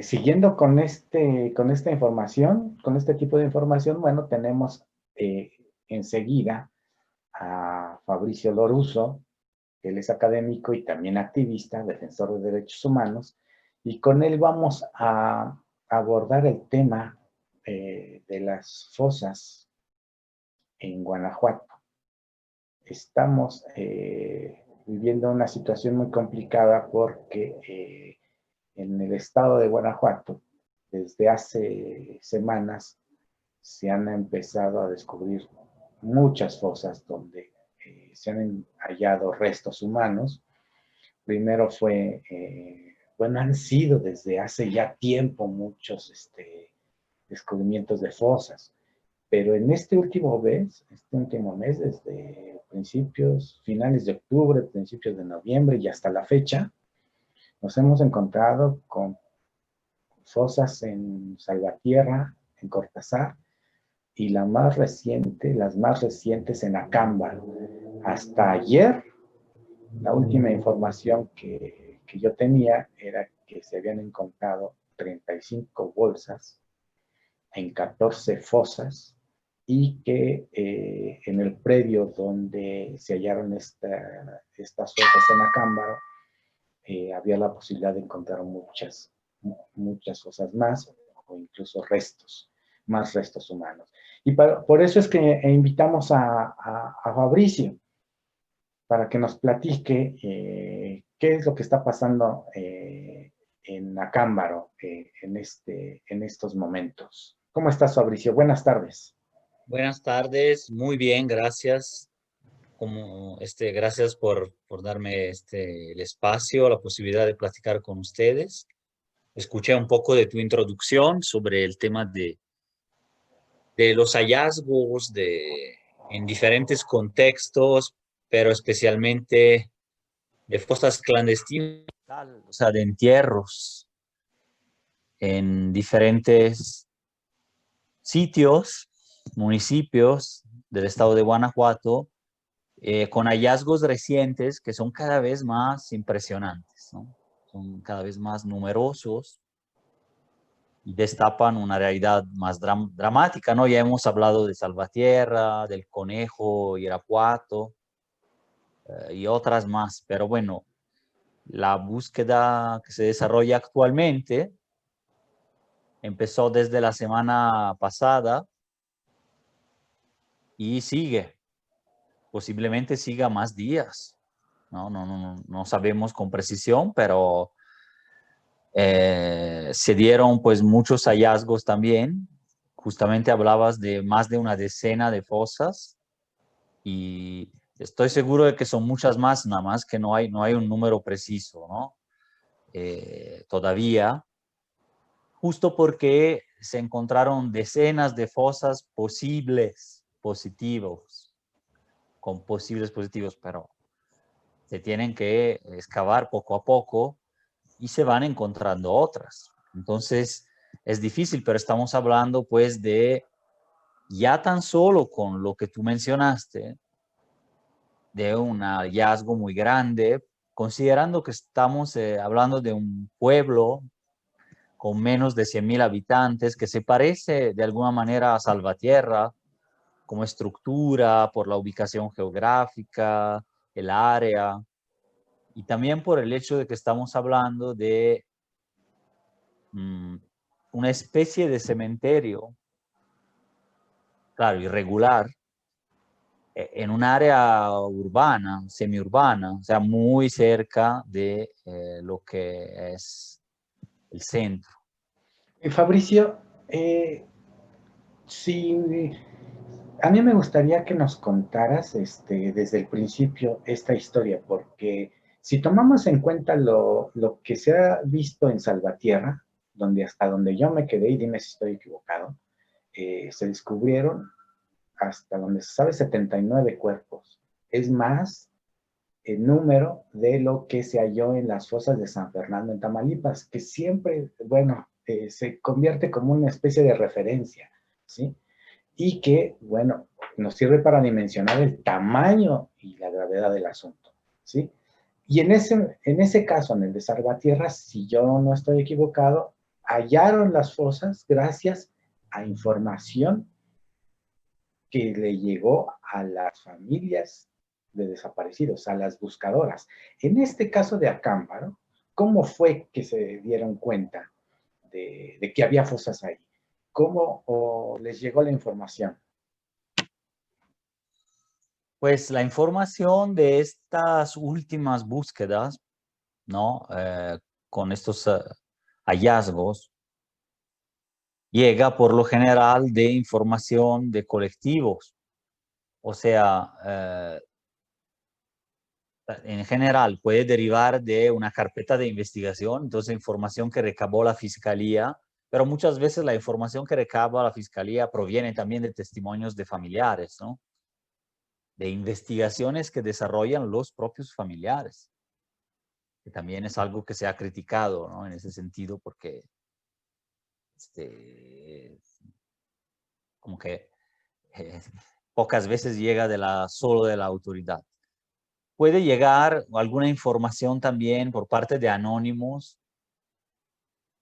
Siguiendo con con esta información, con este tipo de información, bueno, tenemos enseguida a Fabricio Loruso, que él es académico y también activista, defensor de derechos humanos, y con él vamos a abordar el tema de las fosas en Guanajuato. Estamos viviendo una situación muy complicada porque en el estado de Guanajuato, desde hace semanas, se han empezado a descubrir muchas fosas donde se han hallado restos humanos. Primero fue, bueno, han sido desde hace ya tiempo muchos descubrimientos de fosas, pero en este último mes, desde principios, finales de octubre, principios de noviembre y hasta la fecha, nos hemos encontrado con fosas en Salvatierra, en Cortázar, y las más recientes en Acámbaro. Hasta ayer, la última información que yo tenía era que se habían encontrado 35 bolsas en 14 fosas y que en el predio donde se hallaron estas fosas en Acámbaro había la posibilidad de encontrar muchas cosas más o incluso más restos humanos. Y por eso es que invitamos a Fabricio para que nos platique qué es lo que está pasando en Acámbaro en estos momentos. ¿Cómo estás, Fabricio? Buenas tardes. Buenas tardes, muy bien, gracias. Gracias por darme el espacio, la posibilidad de platicar con ustedes. Escuché un poco de tu introducción sobre el tema de los hallazgos en diferentes contextos, pero especialmente de fosas clandestinas, o sea, de entierros en diferentes sitios, municipios del estado de Guanajuato, con hallazgos recientes que son cada vez más impresionantes, ¿no? Son cada vez más numerosos y destapan una realidad más dramática, ¿no? Ya hemos hablado de Salvatierra, del Conejo, Irapuato y otras más, pero bueno, la búsqueda que se desarrolla actualmente empezó desde la semana pasada y sigue, posiblemente siga más días. No sabemos con precisión, pero se dieron pues muchos hallazgos también. Justamente hablabas de más de una decena de fosas y estoy seguro de que son muchas más, nada más que no hay un número preciso, ¿no? Todavía, justo porque se encontraron decenas de fosas con posibles positivos, pero se tienen que excavar poco a poco y se van encontrando otras. Entonces, es difícil, pero estamos hablando pues de ya tan solo con lo que tú mencionaste, de un hallazgo muy grande, considerando que estamos hablando de un pueblo con menos de 100,000 habitantes, que se parece de alguna manera a Salvatierra, como estructura, por la ubicación geográfica, el área, y también por el hecho de que estamos hablando de una especie de cementerio, claro, irregular, en un área urbana, semiurbana, o sea, muy cerca de lo que es el centro. Fabricio, si a mí me gustaría que nos contaras desde el principio esta historia, porque si tomamos en cuenta lo que se ha visto en Salvatierra, hasta donde yo me quedé, y dime si estoy equivocado, se descubrieron hasta donde se sabe 79 cuerpos. Es más el número de lo que se halló en las fosas de San Fernando en Tamaulipas, que siempre, bueno, se convierte como una especie de referencia, ¿sí? Y que, bueno, nos sirve para dimensionar el tamaño y la gravedad del asunto, ¿sí? Y en ese caso, en el de Salvatierra, si yo no estoy equivocado, hallaron las fosas gracias a información que le llegó a las familias de desaparecidos, a las buscadoras. En este caso de Acámbaro, ¿cómo fue que se dieron cuenta de que había fosas ahí? ¿Cómo les llegó la información? Pues la información de estas últimas búsquedas, ¿no? Con estos hallazgos, llega por lo general de información de colectivos. O sea, en general puede derivar de una carpeta de investigación, entonces información que recabó la fiscalía, pero muchas veces la información que recaba la fiscalía proviene también de testimonios de familiares, ¿no? De investigaciones que desarrollan los propios familiares, que también es algo que se ha criticado, ¿no? En ese sentido, porque este, como que eh, pocas veces llega solo de la autoridad. Puede llegar alguna información también por parte de anónimos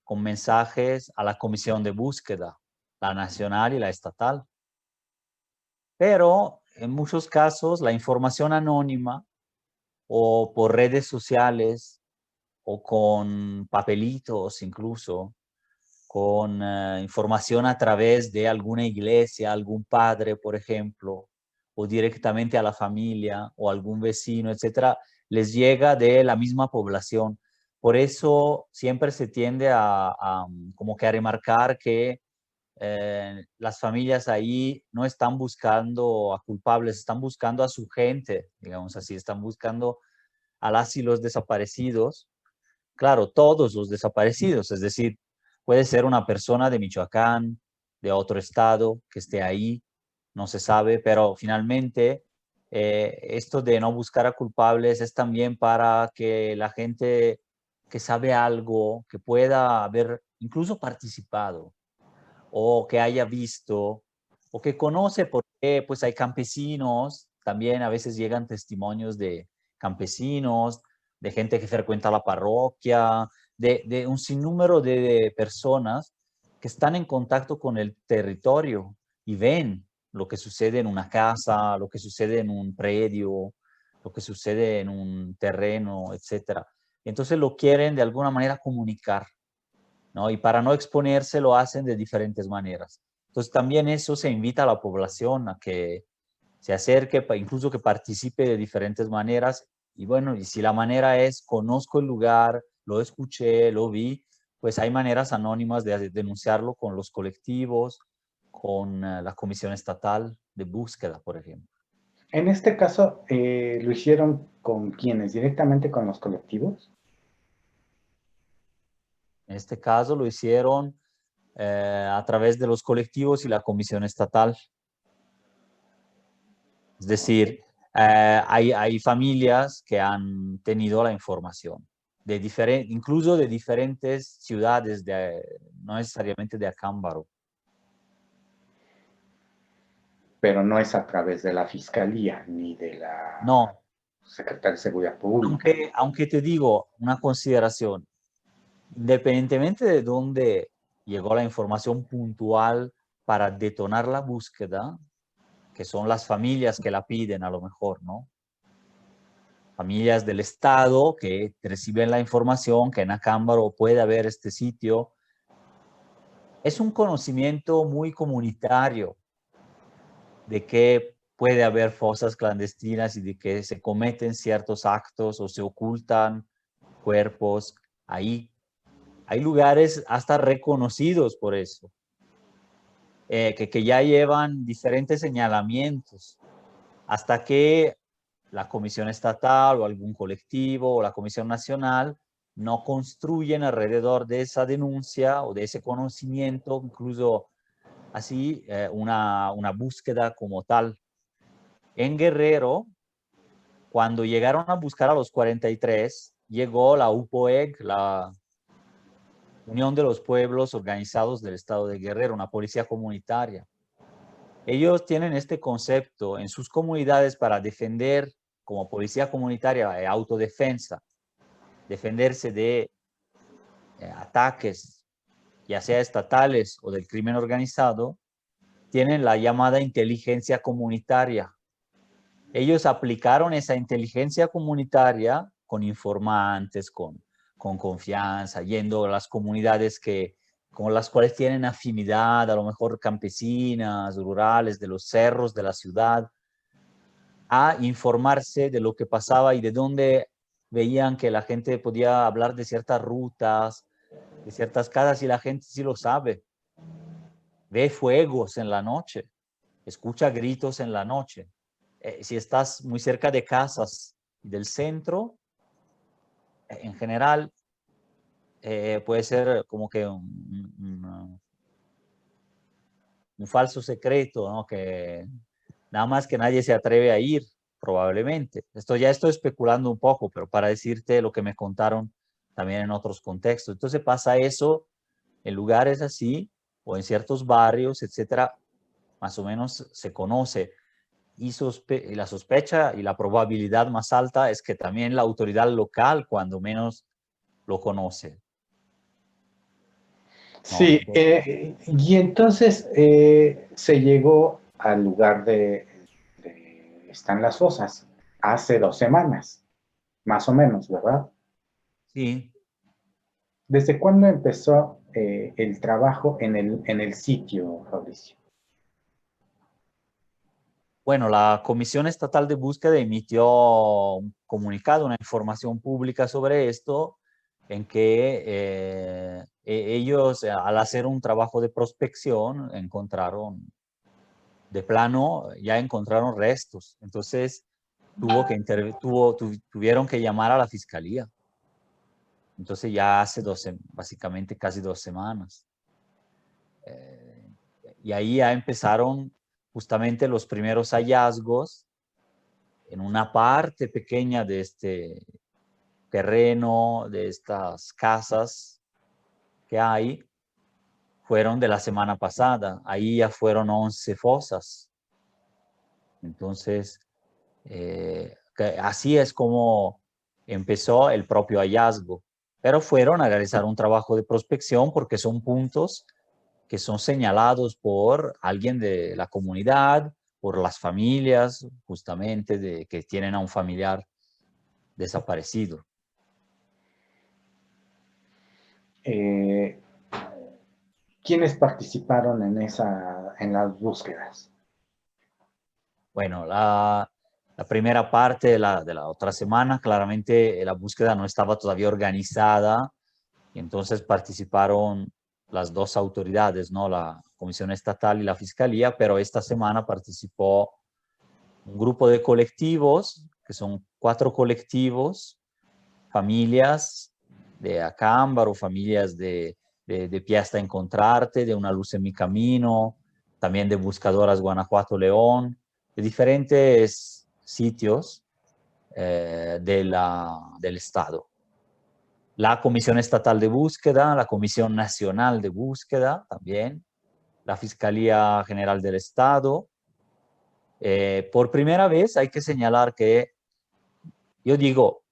con mensajes a la comisión de búsqueda, la nacional y la estatal. Pero en muchos casos la información anónima o por redes sociales o con papelitos incluso, con información a través de alguna iglesia, algún padre, por ejemplo, o directamente a la familia o algún vecino, etcétera, les llega de la misma población. Por eso siempre se tiende como que a remarcar que las familias ahí no están buscando a culpables, están buscando a su gente, digamos así, están buscando a las y los desaparecidos. Claro, todos los desaparecidos, es decir, puede ser una persona de Michoacán, de otro estado, que esté ahí, no se sabe, pero finalmente esto de no buscar a culpables es también para que la gente que sabe algo, que pueda haber incluso participado o que haya visto o que conoce, porque pues hay campesinos, también a veces llegan testimonios de campesinos, de gente que frecuenta la parroquia, de un sinnúmero de personas que están en contacto con el territorio y ven lo que sucede en una casa, lo que sucede en un predio, lo que sucede en un terreno, etcétera. Entonces lo quieren de alguna manera comunicar, ¿no? Y para no exponerse lo hacen de diferentes maneras. Entonces también eso se invita a la población a que se acerque, incluso que participe de diferentes maneras. Y bueno, y si la manera es conozco el lugar, lo escuché, lo vi, pues hay maneras anónimas de denunciarlo con los colectivos, con la Comisión Estatal de Búsqueda, por ejemplo. En este caso, ¿lo hicieron con quiénes? ¿Directamente con los colectivos? En este caso lo hicieron a través de los colectivos y la Comisión Estatal. Es decir, hay familias que han tenido la información, incluso de diferentes ciudades, no necesariamente de Acámbaro. Pero no es a través de la Fiscalía ni de la No, Secretaría de Seguridad Pública. aunque te digo una consideración, independientemente de dónde llegó la información puntual para detonar la búsqueda, que son las familias que la piden a lo mejor, ¿no? Familias del Estado que reciben la información que en Acámbaro puede haber este sitio. Es un conocimiento muy comunitario de que puede haber fosas clandestinas y de que se cometen ciertos actos o se ocultan cuerpos ahí. Hay lugares hasta reconocidos por eso, que ya llevan diferentes señalamientos, hasta que la Comisión Estatal o algún colectivo o la Comisión Nacional no construyen alrededor de esa denuncia o de ese conocimiento, incluso así, una búsqueda como tal. En Guerrero, cuando llegaron a buscar a los 43, llegó la UPOEG, la Unión de los Pueblos Organizados del Estado de Guerrero, una policía comunitaria. Ellos tienen este concepto en sus comunidades para defender como policía comunitaria y autodefensa, defenderse de ataques, ya sea estatales o del crimen organizado, tienen la llamada inteligencia comunitaria. Ellos aplicaron esa inteligencia comunitaria con informantes, con confianza, yendo a las comunidades con las cuales tienen afinidad, a lo mejor campesinas, rurales, de los cerros, de la ciudad, a informarse de lo que pasaba y de dónde veían que la gente podía hablar de ciertas rutas, de ciertas casas, y la gente sí lo sabe. Ve fuegos en la noche, escucha gritos en la noche. Si estás muy cerca de casas del centro, en general puede ser como que un falso secreto, ¿no? Que nada más que nadie se atreve a ir, probablemente. Esto ya estoy especulando un poco, pero para decirte lo que me contaron también en otros contextos. Entonces pasa eso en lugares así o en ciertos barrios, etcétera, más o menos se conoce. Y la sospecha y la probabilidad más alta es que también la autoridad local, cuando menos, lo conoce, ¿no? Sí, y entonces se llegó al lugar de están las fosas hace 2 semanas, más o menos, ¿verdad? Sí. ¿Desde cuándo empezó el trabajo en el sitio, Fabricio? Bueno, la Comisión Estatal de Búsqueda emitió un comunicado, una información pública sobre esto, en que ellos, al hacer un trabajo de prospección, encontraron, de plano, ya encontraron restos. Entonces, tuvieron que llamar a la fiscalía. Entonces, ya hace básicamente casi 2 semanas. Eh, y ahí ya empezaron justamente los primeros hallazgos en una parte pequeña de este terreno, de estas casas que hay, fueron de la semana pasada. Ahí ya fueron 11 fosas. Entonces, así es como empezó el propio hallazgo. Pero fueron a realizar un trabajo de prospección porque son puntos que son señalados por alguien de la comunidad, por las familias, justamente, que tienen a un familiar desaparecido. Eh, ¿Quiénes participaron en las búsquedas? Bueno, la primera parte de la otra semana, claramente la búsqueda no estaba todavía organizada, y entonces participaron las dos autoridades, ¿no? La Comisión Estatal y la Fiscalía, pero esta semana participó un grupo de colectivos, que son 4 colectivos, familias de Acámbaro, familias de Pie hasta Encontrarte, de Una Luz en Mi Camino, también de Buscadoras Guanajuato León, de diferentes sitios del Estado. La Comisión Estatal de Búsqueda, la Comisión Nacional de Búsqueda también, la Fiscalía General del Estado. Por primera vez hay que señalar que, yo digo,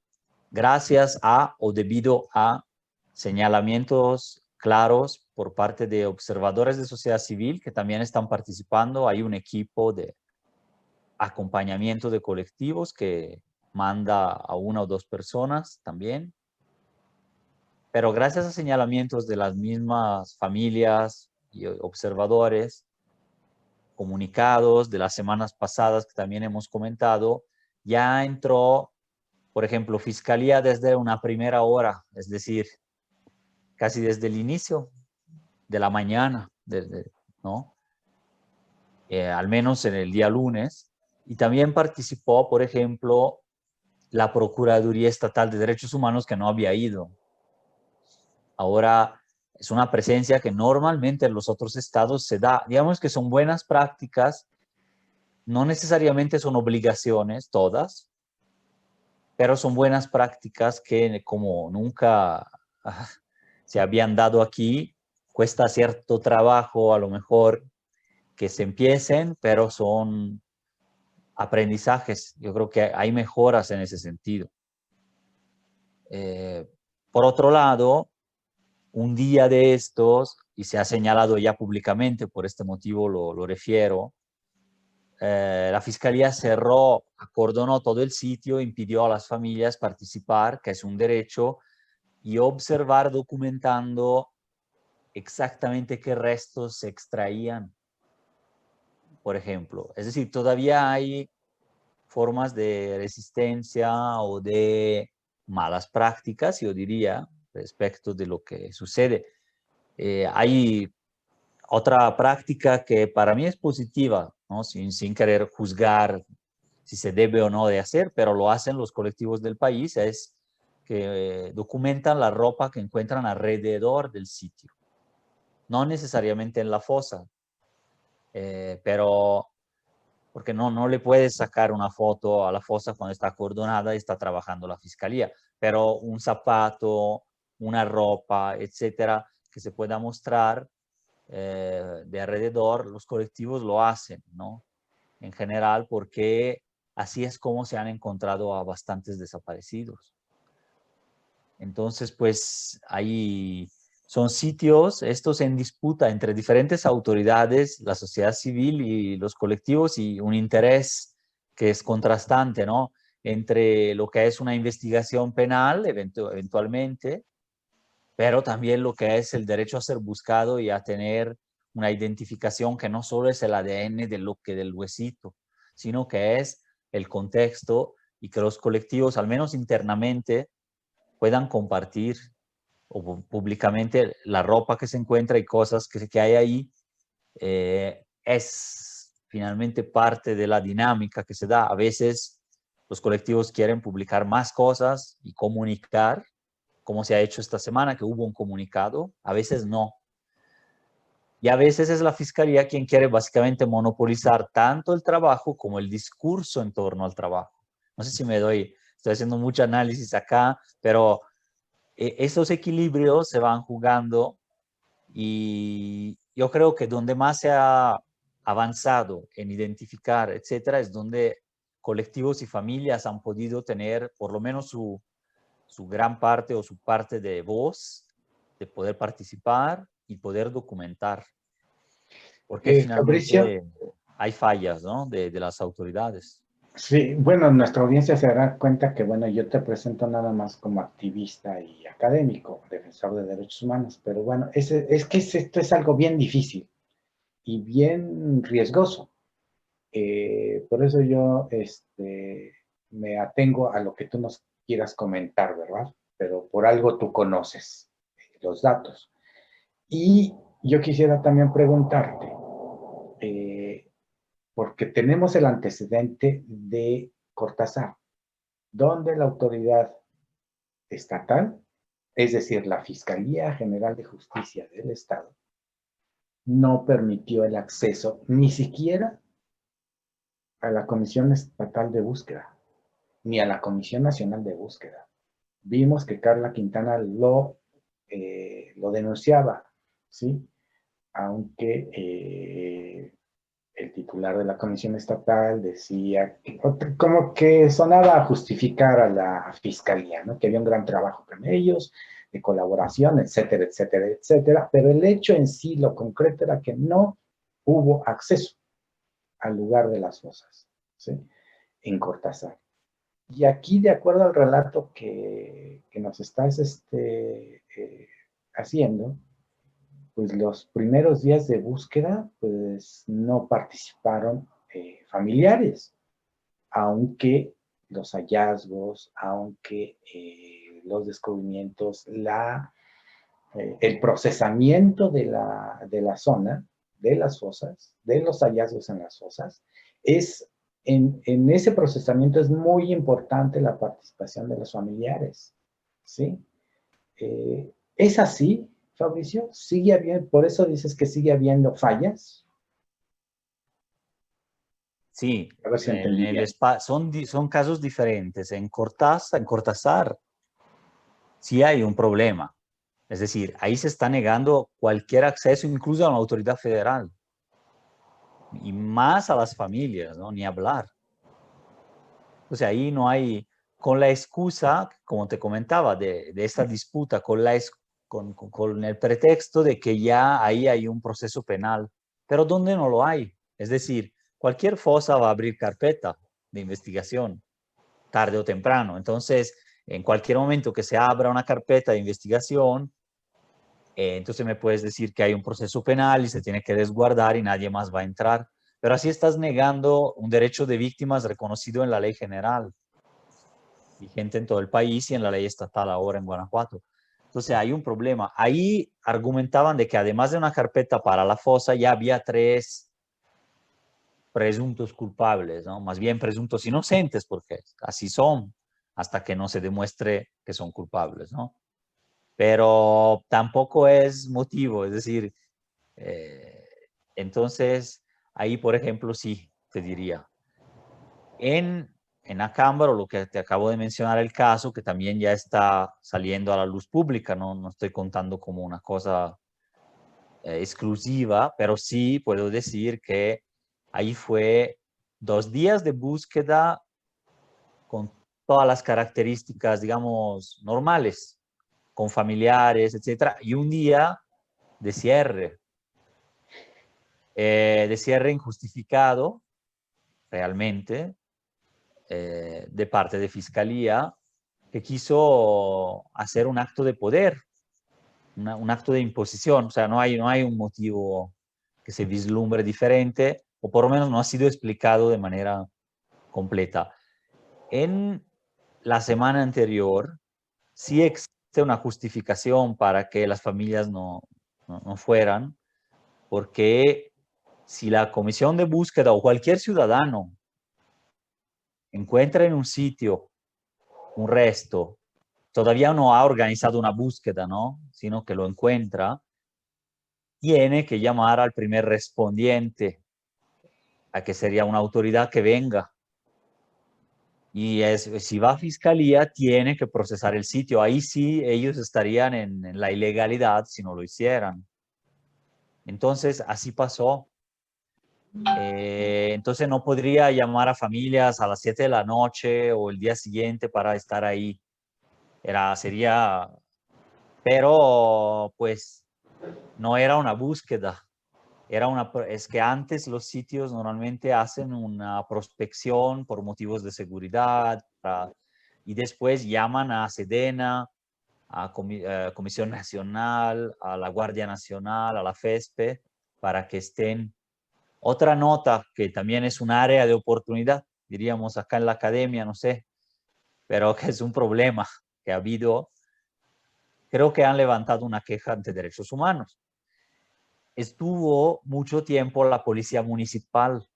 gracias a o debido a señalamientos claros por parte de observadores de sociedad civil que también están participando. Hay un equipo de acompañamiento de colectivos que manda a 1 o 2 personas también. Pero gracias a señalamientos de las mismas familias y observadores, comunicados de las semanas pasadas que también hemos comentado, ya entró, por ejemplo, Fiscalía desde una primera hora, es decir, casi desde el inicio de la mañana, ¿no? Al menos en el día lunes. Y también participó, por ejemplo, la Procuraduría Estatal de Derechos Humanos, que no había ido. Ahora es una presencia que normalmente en los otros estados se da. Digamos que son buenas prácticas, no necesariamente son obligaciones todas, pero son buenas prácticas que como nunca se habían dado aquí, cuesta cierto trabajo a lo mejor que se empiecen, pero son aprendizajes. Yo creo que hay mejoras en ese sentido. Por otro lado, un día de estos, y se ha señalado ya públicamente, por este motivo lo refiero, la fiscalía cerró, acordonó todo el sitio, impidió a las familias participar, que es un derecho, y observar documentando exactamente qué restos se extraían, por ejemplo. Es decir, todavía hay formas de resistencia o de malas prácticas, yo diría, respecto de lo que sucede. Hay otra práctica que para mí es positiva, ¿no? Sin querer juzgar si se debe o no de hacer, pero lo hacen los colectivos del país, es que documentan la ropa que encuentran alrededor del sitio, no necesariamente en la fosa, pero porque no le puedes sacar una foto a la fosa cuando está acordonada y está trabajando la fiscalía, pero un zapato, una ropa, etcétera, que se pueda mostrar de alrededor, los colectivos lo hacen, ¿no? En general, porque así es como se han encontrado a bastantes desaparecidos. Entonces, pues ahí son sitios, estos en disputa entre diferentes autoridades, la sociedad civil y los colectivos, y un interés que es contrastante, ¿no? Entre lo que es una investigación penal, eventualmente, pero también lo que es el derecho a ser buscado y a tener una identificación que no solo es el ADN del huesito, sino que es el contexto, y que los colectivos, al menos internamente, puedan compartir o públicamente la ropa que se encuentra y cosas que hay ahí. Es finalmente parte de la dinámica que se da. A veces los colectivos quieren publicar más cosas y comunicar, como se ha hecho esta semana, que hubo un comunicado, a veces no. Y a veces es la fiscalía quien quiere básicamente monopolizar tanto el trabajo como el discurso en torno al trabajo. No sé si me doy, estoy haciendo mucho análisis acá, pero esos equilibrios se van jugando, y yo creo que donde más se ha avanzado en identificar, etcétera, es donde colectivos y familias han podido tener por lo menos su gran parte o su parte de voz, de poder participar y poder documentar, porque Fabricio, finalmente hay fallas, ¿no? de las autoridades. sí, bueno, nuestra audiencia se dará cuenta que, bueno, yo te presento nada más como activista y académico, defensor de derechos humanos, pero bueno, esto es algo bien difícil y bien riesgoso. Por eso yo me atengo a lo que tú nos quieras comentar, ¿verdad? Pero por algo tú conoces los datos. Y yo quisiera también preguntarte, eh, porque tenemos el antecedente de Cortázar, donde la autoridad estatal, es decir, la Fiscalía General de Justicia del Estado, no permitió el acceso ni siquiera a la Comisión Estatal de Búsqueda, ni a la Comisión Nacional de Búsqueda. Vimos que Carla Quintana lo denunciaba, ¿sí? Aunque el titular de la Comisión Estatal decía, como que sonaba a justificar a la Fiscalía, ¿no? Que había un gran trabajo con ellos, de colaboración, etcétera, etcétera, etcétera, pero el hecho en sí, lo concreto era que no hubo acceso al lugar de las fosas, ¿sí? En Cortázar. Y aquí, de acuerdo al relato que nos estás haciendo, pues los primeros días de búsqueda, pues no participaron familiares, aunque los hallazgos, aunque los descubrimientos, el procesamiento de la zona, de las fosas, de los hallazgos en las fosas, en ese procesamiento es muy importante la participación de los familiares, ¿sí? ¿Es así, Fabricio? ¿Sigue habiendo, por eso dices que sigue habiendo fallas? Sí, A ver si entendí bien. son casos diferentes. En Cortázar sí hay un problema. Es decir, ahí se está negando cualquier acceso, incluso a la autoridad federal, y más a las familias, ¿no? Ni hablar. Entonces ahí no hay, con la excusa, como te comentaba, de esta disputa, con el pretexto de que ya ahí hay un proceso penal, pero donde no lo hay. Es decir, cualquier fosa va a abrir carpeta de investigación, tarde o temprano. Entonces, en cualquier momento que se abra una carpeta de investigación, entonces me puedes decir que hay un proceso penal y se tiene que desguardar y nadie más va a entrar. Pero así estás negando un derecho de víctimas reconocido en la ley general, vigente en todo el país y en la ley estatal ahora en Guanajuato. Entonces hay un problema. Ahí argumentaban de que además de una carpeta para la fosa, ya había tres presuntos culpables, ¿no? Más bien presuntos inocentes, porque así son, hasta que no se demuestre que son culpables, ¿no? Pero tampoco es motivo, es decir, eh, entonces ahí, por ejemplo, sí, te diría. En Acámbaro, lo que te acabo de mencionar, el caso, que también ya está saliendo a la luz pública, no, no estoy contando como una cosa exclusiva, pero sí puedo decir que ahí fue 2 días de búsqueda con todas las características, digamos, normales, con familiares, etcétera, y un día de cierre injustificado, realmente, de parte de Fiscalía, que quiso hacer un acto de poder, un acto de imposición. O sea, no hay un motivo que se vislumbre diferente, o por lo menos no ha sido explicado de manera completa. En la semana anterior, sí existe una justificación para que las familias no fueran, porque si la comisión de búsqueda o cualquier ciudadano encuentra en un sitio un resto, todavía no ha organizado una búsqueda, ¿no? Sino que lo encuentra, tiene que llamar al primer respondiente, a que sería una autoridad que venga. Y si va a fiscalía, tiene que procesar el sitio. Ahí sí ellos estarían en la ilegalidad si no lo hicieran. Entonces, así pasó. Entonces no podría llamar a familias a las 7 de la noche o el día siguiente para estar ahí. Sería, pero pues no era una búsqueda. Es que antes los sitios normalmente hacen una prospección por motivos de seguridad y después llaman a Sedena, a Comisión Nacional, a la Guardia Nacional, a la FESPE, para que estén. Otra nota que también es un área de oportunidad, diríamos acá en la academia, no sé, pero que es un problema que ha habido, creo que han levantado una queja ante derechos humanos. Estuvo mucho tiempo la policía municipal,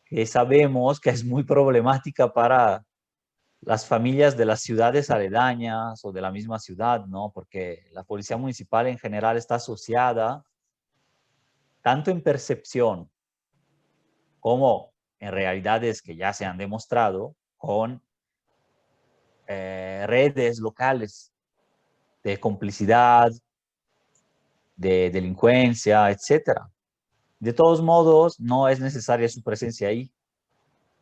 que sabemos que es muy problemática para las familias de las ciudades aledañas o de la misma ciudad, ¿no? Porque la policía municipal en general está asociada tanto en percepción como en realidades que ya se han demostrado con redes locales de complicidad, de delincuencia, etcétera. De todos modos, no es necesaria su presencia ahí.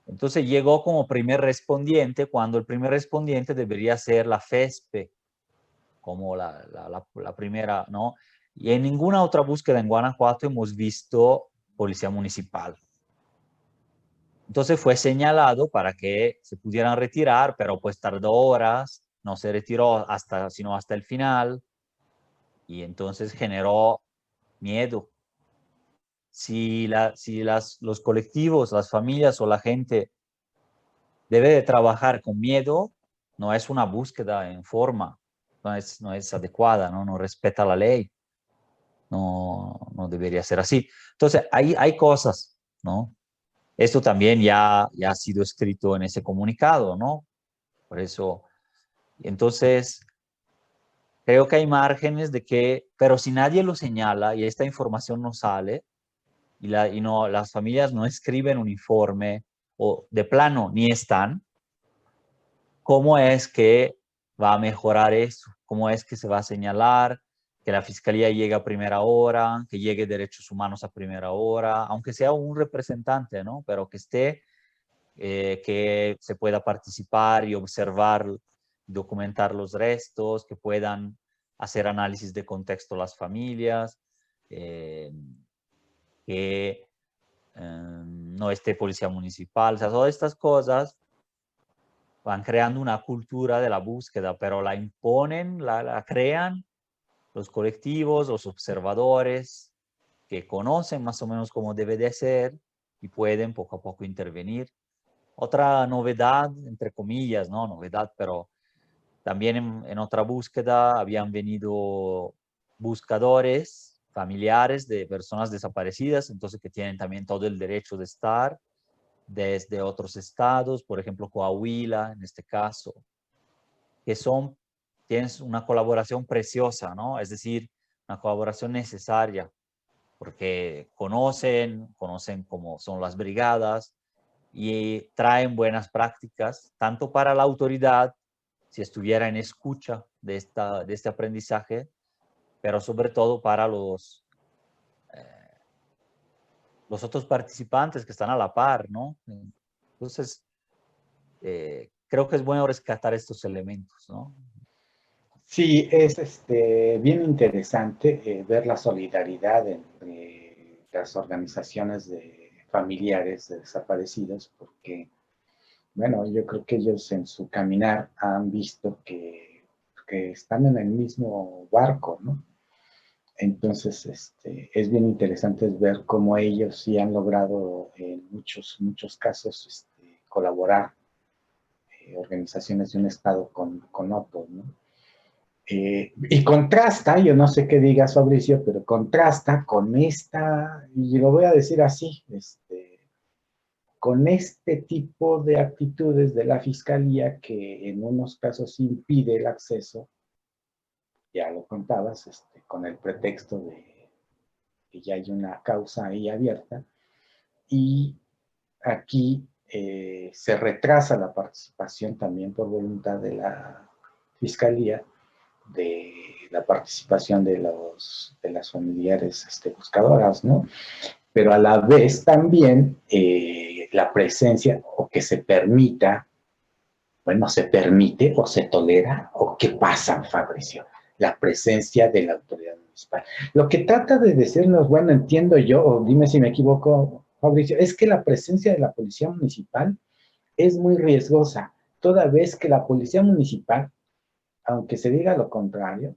Entonces llegó como primer respondiente cuando el primer respondiente debería ser la FESPE, como la primera, ¿no? Y en ninguna otra búsqueda en Guanajuato hemos visto policía municipal. Entonces fue señalado para que se pudieran retirar, pero pues tardó horas, no se retiró sino hasta el final, y entonces generó miedo. Si los colectivos, las familias o la gente debe de trabajar con miedo, no es una búsqueda en forma, no es adecuada, no respeta la ley, no debería ser así. Entonces, hay cosas, ¿no? Esto también ya ha sido escrito en ese comunicado, ¿no? Por eso, entonces, creo que hay márgenes de que, pero si nadie lo señala y esta información no sale, las familias no escriben un informe o de plano ni están, ¿cómo es que va a mejorar eso? ¿Cómo es que se va a señalar que la fiscalía llegue a primera hora, que llegue derechos humanos a primera hora, aunque sea un representante, ¿no? Pero que esté que se pueda participar y observar, documentar los restos, que puedan hacer análisis de contexto las familias, eh, que no esté policía municipal, o sea, todas estas cosas van creando una cultura de la búsqueda, pero la imponen, la crean los colectivos, los observadores, que conocen más o menos cómo debe de ser y pueden poco a poco intervenir. Otra novedad, entre comillas, no novedad, pero también en otra búsqueda habían venido buscadores familiares de personas desaparecidas, entonces que tienen también todo el derecho de estar desde otros estados, por ejemplo, Coahuila, en este caso, que son, tienes una colaboración preciosa, ¿no? Es decir, una colaboración necesaria, porque conocen cómo son las brigadas y traen buenas prácticas, tanto para la autoridad, si estuviera en escucha de este aprendizaje, pero sobre todo para los otros participantes que están a la par, ¿no? Entonces, creo que es bueno rescatar estos elementos, ¿no? Sí, es bien interesante ver la solidaridad entre las organizaciones de familiares de desaparecidos, porque, bueno, yo creo que ellos en su caminar han visto que están en el mismo barco, ¿no? Entonces, es bien interesante ver cómo ellos sí han logrado en muchos casos colaborar organizaciones de un estado con otros, ¿no? Y contrasta, yo no sé qué digas, Fabricio, pero contrasta con esta, y lo voy a decir así, con este tipo de actitudes de la fiscalía que en unos casos impide el acceso, ya lo contabas, con el pretexto de que ya hay una causa ahí abierta, y aquí se retrasa la participación también por voluntad de la fiscalía de la participación de las familiares buscadoras, ¿no? Pero a la vez también la presencia o que se permita, bueno, se permite o se tolera o qué pasa, Fabricio, la presencia de la autoridad municipal. Lo que trata de decirnos, bueno, entiendo yo, o dime si me equivoco, Fabricio, es que la presencia de la policía municipal es muy riesgosa, toda vez que la policía municipal, aunque se diga lo contrario,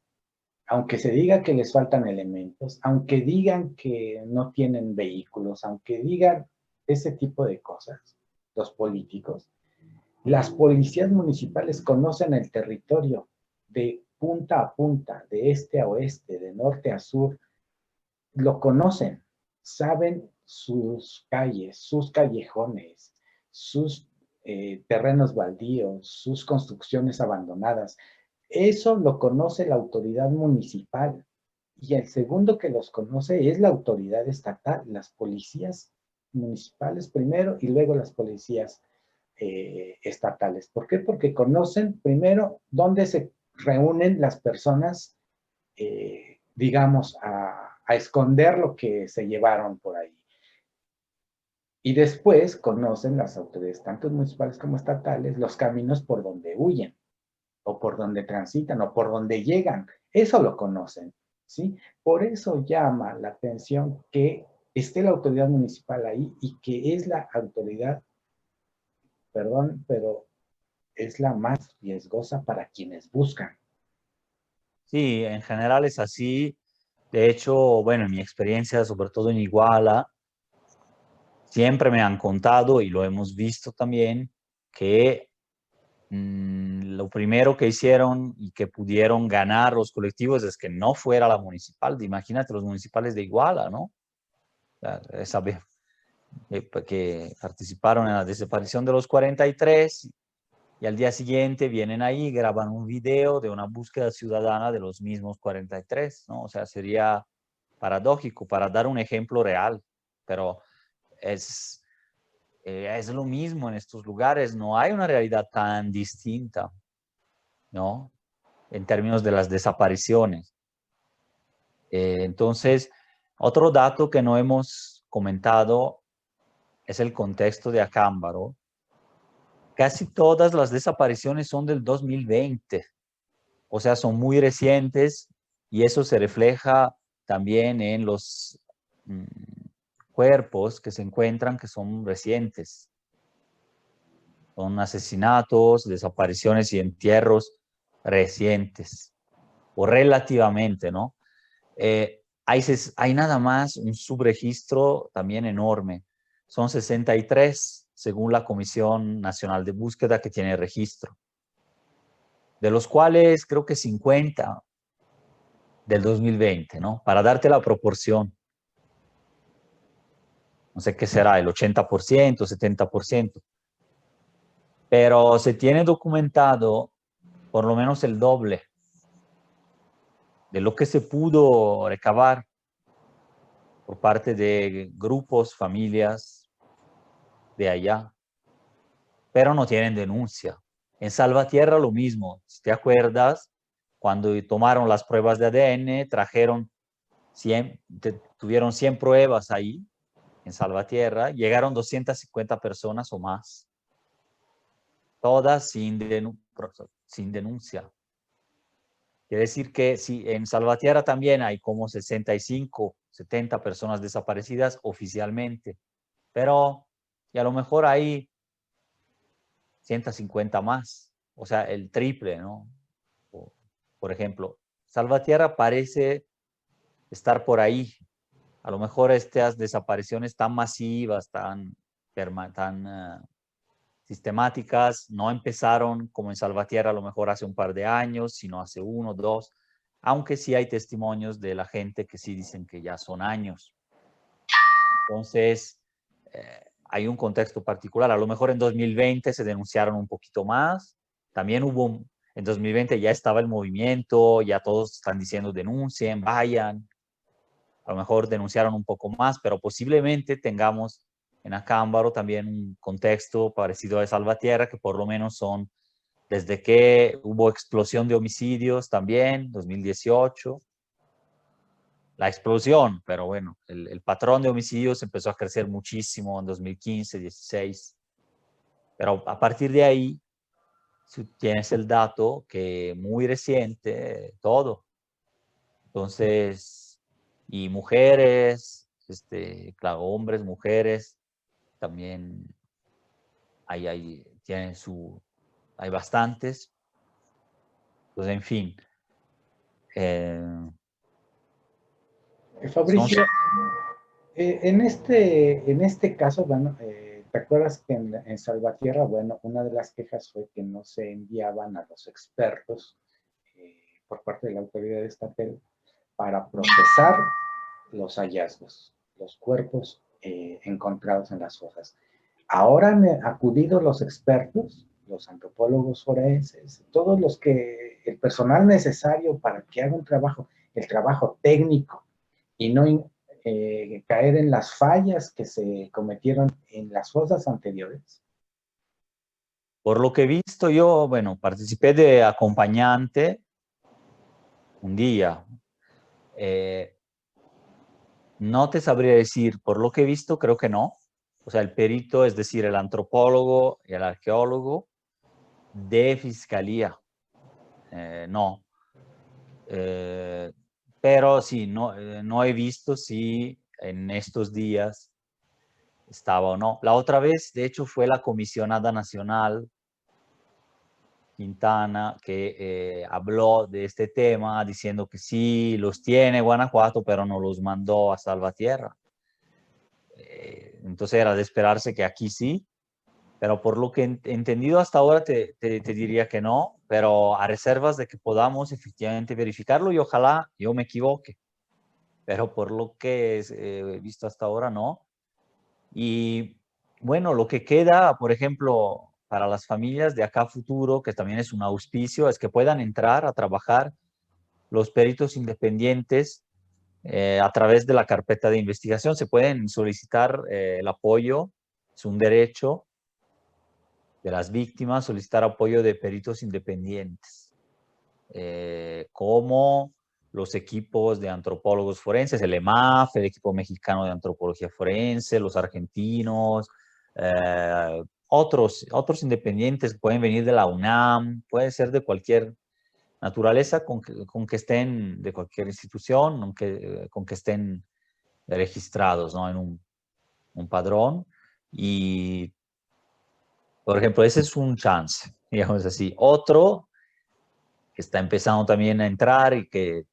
aunque se diga que les faltan elementos, aunque digan que no tienen vehículos, aunque digan ese tipo de cosas, los políticos, las policías municipales conocen el territorio de punta a punta, de este a oeste, de norte a sur, lo conocen, saben sus calles, sus callejones, sus terrenos baldíos, sus construcciones abandonadas. Eso lo conoce la autoridad municipal. Y el segundo que los conoce es la autoridad estatal, las policías municipales primero y luego las policías estatales. ¿Por qué? Porque conocen primero dónde se reúnen las personas, digamos, a esconder lo que se llevaron por ahí. Y después conocen las autoridades, tanto municipales como estatales, los caminos por donde huyen, o por donde transitan, o por donde llegan. Eso lo conocen, ¿sí? Por eso llama la atención que esté la autoridad municipal ahí y que es la autoridad, perdón, pero es la más riesgosa para quienes buscan. Sí, en general es así. De hecho, bueno, en mi experiencia, sobre todo en Iguala, siempre me han contado y lo hemos visto también que lo primero que hicieron y que pudieron ganar los colectivos es que no fuera la municipal. Imagínate los municipales de Iguala, ¿no? Esa vez que participaron en la desaparición de los 43 y al día siguiente vienen ahí y graban un video de una búsqueda ciudadana de los mismos 43, ¿no? O sea, sería paradójico para dar un ejemplo real, pero es, es lo mismo en estos lugares, no hay una realidad tan distinta, ¿no? En términos de las desapariciones. Entonces, otro dato que no hemos comentado es el contexto de Acámbaro, casi todas las desapariciones son del 2020, o sea, son muy recientes y eso se refleja también en los mm, cuerpos que se encuentran que son recientes. Son asesinatos, desapariciones y entierros recientes, o relativamente, ¿no? Hay nada más un subregistro también enorme. Son 63, según la Comisión Nacional de Búsqueda, que tiene registro, de los cuales creo que 50 del 2020, ¿no? Para darte la proporción, no sé qué será, el 80%, 70%, pero se tiene documentado por lo menos el doble de lo que se pudo recabar por parte de grupos, familias de allá, pero no tienen denuncia. En Salvatierra lo mismo, si te acuerdas, cuando tomaron las pruebas de ADN, trajeron 100, tuvieron 100 pruebas ahí en Salvatierra, llegaron 250 personas o más, todas sin denuncia. Quiere decir que si en Salvatierra también hay como 65, 70 personas desaparecidas oficialmente, pero y a lo mejor hay 150 más, o sea, el triple, ¿no? Por ejemplo, Salvatierra parece estar por ahí. A lo mejor estas desapariciones tan masivas, tan sistemáticas, no empezaron como en Salvatierra a lo mejor hace un par de años, sino hace uno, dos, aunque sí hay testimonios de la gente que sí dicen que ya son años. Entonces, hay un contexto particular. A lo mejor en 2020 se denunciaron un poquito más. También en 2020 ya estaba el movimiento, ya todos están diciendo denuncien, vayan. A lo mejor denunciaron un poco más, pero posiblemente tengamos en Acámbaro también un contexto parecido a Salvatierra, que por lo menos son desde que hubo explosión de homicidios también, 2018, la explosión, pero bueno, el patrón de homicidios empezó a crecer muchísimo en 2015, 16, pero a partir de ahí tienes el dato que muy reciente, todo. Entonces, y mujeres, claro, hombres, mujeres, también tienen hay bastantes. Pues en fin, eh, son, Fabricio, en este caso, bueno, ¿te acuerdas que en Salvatierra, bueno, una de las quejas fue que no se enviaban a los expertos por parte de la autoridad estatal para procesar los hallazgos, los cuerpos encontrados en las fosas? Ahora han acudido los expertos, los antropólogos forenses, todos el personal necesario para que haga un trabajo, el trabajo técnico y no caer en las fallas que se cometieron en las fosas anteriores. por lo que he visto yo, bueno, participé de acompañante un día. Eh, no te sabría decir, por lo que he visto, creo que no. O sea, el perito, es decir, el antropólogo y el arqueólogo de fiscalía, no. Eh, pero sí, no he visto si en estos días estaba o no. La otra vez, de hecho, fue la comisionada nacional Quintana que habló de este tema diciendo que sí los tiene Guanajuato, pero no los mandó a Salvatierra. Entonces era de esperarse que aquí sí, pero por lo que he entendido hasta ahora te diría que no, pero a reservas de que podamos efectivamente verificarlo y ojalá yo me equivoque, pero por lo que he visto hasta ahora no. Y bueno, lo que queda, por ejemplo, para las familias de acá a futuro, que también es un auspicio, es que puedan entrar a trabajar los peritos independientes a través de la carpeta de investigación. Se pueden solicitar el apoyo, es un derecho de las víctimas, solicitar apoyo de peritos independientes, como los equipos de antropólogos forenses, el EMAF, el equipo mexicano de antropología forense, los argentinos, otros independientes, pueden venir de la UNAM, puede ser de cualquier naturaleza con que estén, de cualquier institución, con que estén registrados, ¿no? En un padrón. Y, por ejemplo, ese es un chance, digamos así. Otro que está empezando también a entrar y que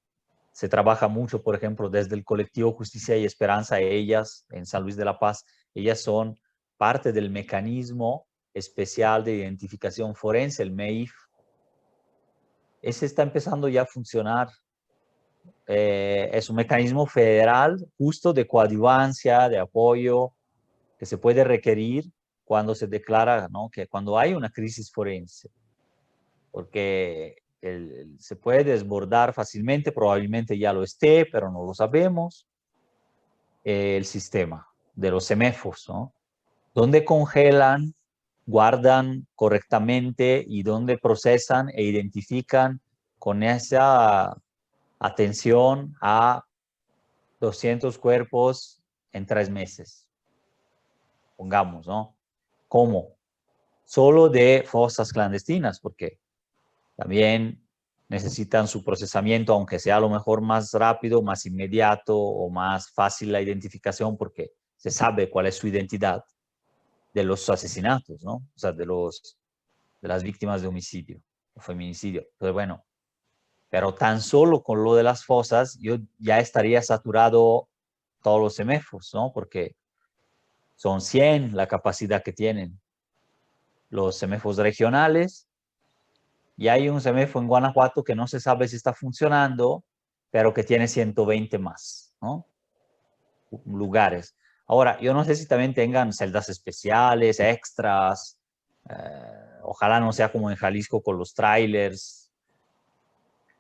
se trabaja mucho, por ejemplo, desde el colectivo Justicia y Esperanza, ellas en San Luis de la Paz, ellas son parte del mecanismo especial de identificación forense, el MEIF. Ese está empezando ya a funcionar. Es un mecanismo federal justo de coadyuvancia, de apoyo, que se puede requerir cuando se declara, ¿no? Que cuando hay una crisis forense, porque se puede desbordar fácilmente, probablemente ya lo esté, pero no lo sabemos, el sistema de los CEMEFOS, ¿no? Donde congelan, guardan correctamente y donde procesan e identifican con esa atención a 200 cuerpos en 3 meses, pongamos, ¿no? ¿Cómo? Solo de fosas clandestinas, porque también necesitan su procesamiento, aunque sea a lo mejor más rápido, más inmediato o más fácil la identificación, porque se sabe cuál es su identidad de los asesinatos, ¿no? O sea, de las víctimas de homicidio o feminicidio. Entonces, bueno, pero tan solo con lo de las fosas, yo ya estaría saturado todos los CEMEFOS, ¿no? Porque son 100 la capacidad que tienen los CEMEFOS regionales, y hay un CEMEFO en Guanajuato que no se sabe si está funcionando, pero que tiene 120 más, ¿no? Lugares. Ahora, yo no sé si también tengan celdas especiales, extras, ojalá no sea como en Jalisco con los trailers,